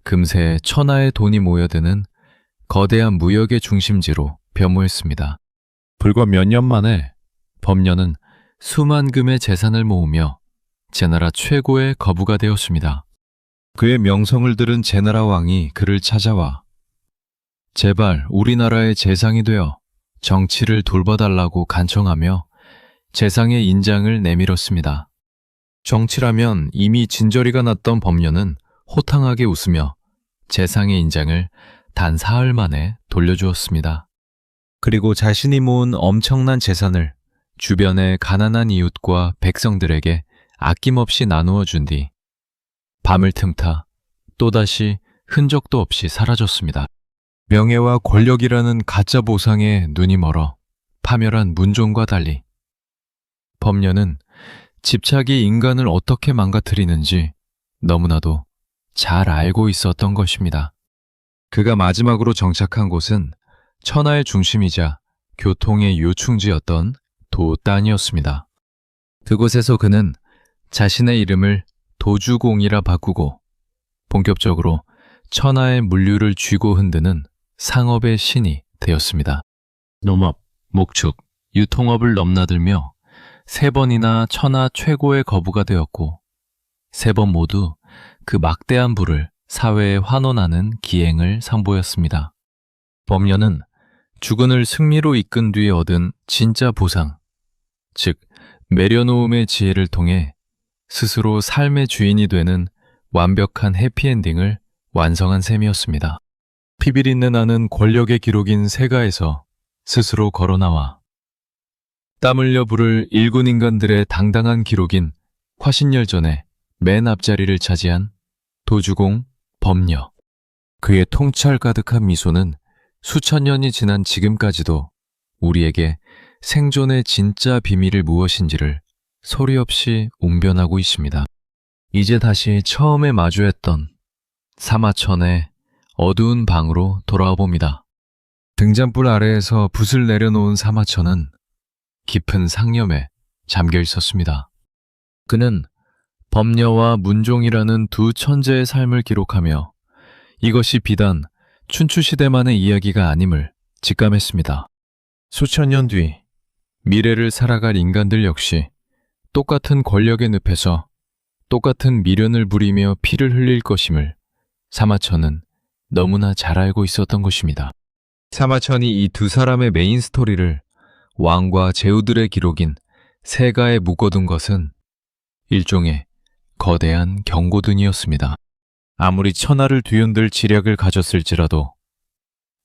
금세 천하의 돈이 모여드는 거대한 무역의 중심지로 변모했습니다. 불과 몇 년 만에 법녀는 수만 금의 재산을 모으며 제나라 최고의 거부가 되었습니다. 그의 명성을 들은 제나라 왕이 그를 찾아와 제발 우리나라의 재상이 되어 정치를 돌봐달라고 간청하며 재상의 인장을 내밀었습니다. 정치라면 이미 진저리가 났던 법녀는 호탕하게 웃으며 재상의 인장을 단 사흘 만에 돌려주었습니다. 그리고 자신이 모은 엄청난 재산을 주변의 가난한 이웃과 백성들에게 아낌없이 나누어 준 뒤 밤을 틈타 또다시 흔적도 없이 사라졌습니다. 명예와 권력이라는 가짜 보상에 눈이 멀어 파멸한 문종과 달리 법녀는 집착이 인간을 어떻게 망가뜨리는지 너무나도 잘 알고 있었던 것입니다. 그가 마지막으로 정착한 곳은 천하의 중심이자 교통의 요충지였던 도단이었습니다. 그곳에서 그는 자신의 이름을 도주공이라 바꾸고 본격적으로 천하의 물류를 쥐고 흔드는 상업의 신이 되었습니다. 농업, 목축, 유통업을 넘나들며 3번이나 천하 최고의 거부가 되었고 3번 모두 그 막대한 부를 사회에 환원하는 기행을 선보였습니다. 법녀는 주군을 승리로 이끈 뒤에 얻은 진짜 보상, 즉 매려놓음의 지혜를 통해 스스로 삶의 주인이 되는 완벽한 해피엔딩을 완성한 셈이었습니다. 피비린내 나는 권력의 기록인 세가에서 스스로 걸어나와 땀 흘려 부를 일군 인간들의 당당한 기록인 화신열전의 맨 앞자리를 차지한 도주공 법녀. 그의 통찰 가득한 미소는 수천 년이 지난 지금까지도 우리에게 생존의 진짜 비밀이 무엇인지를 소리 없이 웅변하고 있습니다. 이제 다시 처음에 마주했던 사마천의 어두운 방으로 돌아와 봅니다. 등잔불 아래에서 붓을 내려놓은 사마천은 깊은 상념에 잠겨 있었습니다. 그는 법녀와 문종이라는 두 천재의 삶을 기록하며 이것이 비단 춘추시대만의 이야기가 아님을 직감했습니다. 수천 년 뒤 미래를 살아갈 인간들 역시 똑같은 권력의 늪에서 똑같은 미련을 부리며 피를 흘릴 것임을 사마천은 너무나 잘 알고 있었던 것입니다. 사마천이 이 두 사람의 메인 스토리를 왕과 제후들의 기록인 세가에 묶어둔 것은 일종의 거대한 경고등이었습니다. 아무리 천하를 뒤흔들 지략을 가졌을지라도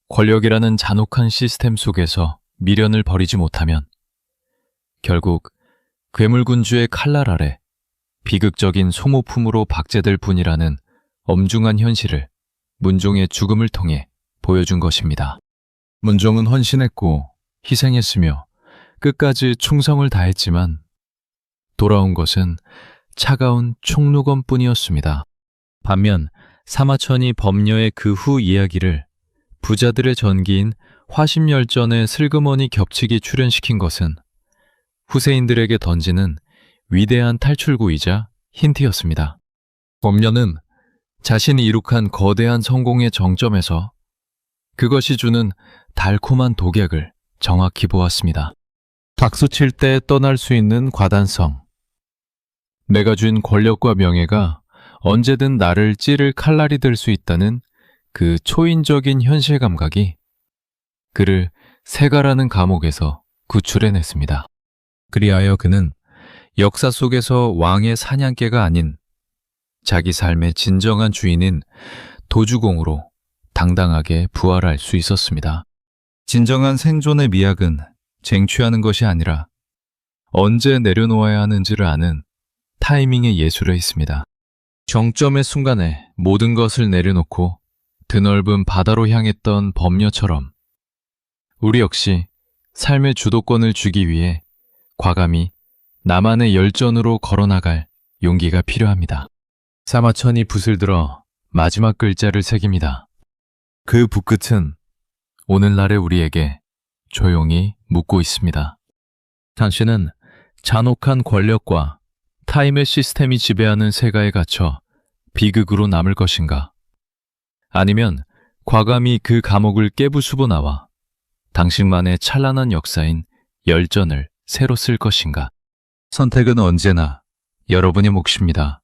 권력이라는 잔혹한 시스템 속에서 미련을 버리지 못하면 결국 괴물군주의 칼날 아래 비극적인 소모품으로 박제될 뿐이라는 엄중한 현실을 문종의 죽음을 통해 보여준 것입니다. 문종은 헌신했고 희생했으며 끝까지 충성을 다했지만 돌아온 것은 차가운 총루검뿐이었습니다. 반면 사마천이 법녀의 그 후 이야기를 부자들의 전기인 화심열전에 슬그머니 겹치기 출연시킨 것은 후세인들에게 던지는 위대한 탈출구이자 힌트였습니다. 법녀는 자신이 이룩한 거대한 성공의 정점에서 그것이 주는 달콤한 독약을 정확히 보았습니다. 박수칠 때 떠날 수 있는 과단성. 내가 준 권력과 명예가 언제든 나를 찌를 칼날이 될 수 있다는 그 초인적인 현실 감각이 그를 세가라는 감옥에서 구출해냈습니다. 그리하여 그는 역사 속에서 왕의 사냥개가 아닌 자기 삶의 진정한 주인인 도주공으로 당당하게 부활할 수 있었습니다. 진정한 생존의 미학은 쟁취하는 것이 아니라 언제 내려놓아야 하는지를 아는 타이밍의 예술에 있습니다. 정점의 순간에 모든 것을 내려놓고 드넓은 바다로 향했던 범녀처럼 우리 역시 삶의 주도권을 주기 위해 과감히 나만의 열전으로 걸어나갈 용기가 필요합니다. 사마천이 붓을 들어 마지막 글자를 새깁니다. 그 붓끝은 오늘날의 우리에게 조용히 묻고 있습니다. 당신은 잔혹한 권력과 타임의 시스템이 지배하는 세가에 갇혀 비극으로 남을 것인가? 아니면 과감히 그 감옥을 깨부수고 나와 당신만의 찬란한 역사인 열전을 새로 쓸 것인가? 선택은 언제나 여러분의 몫입니다.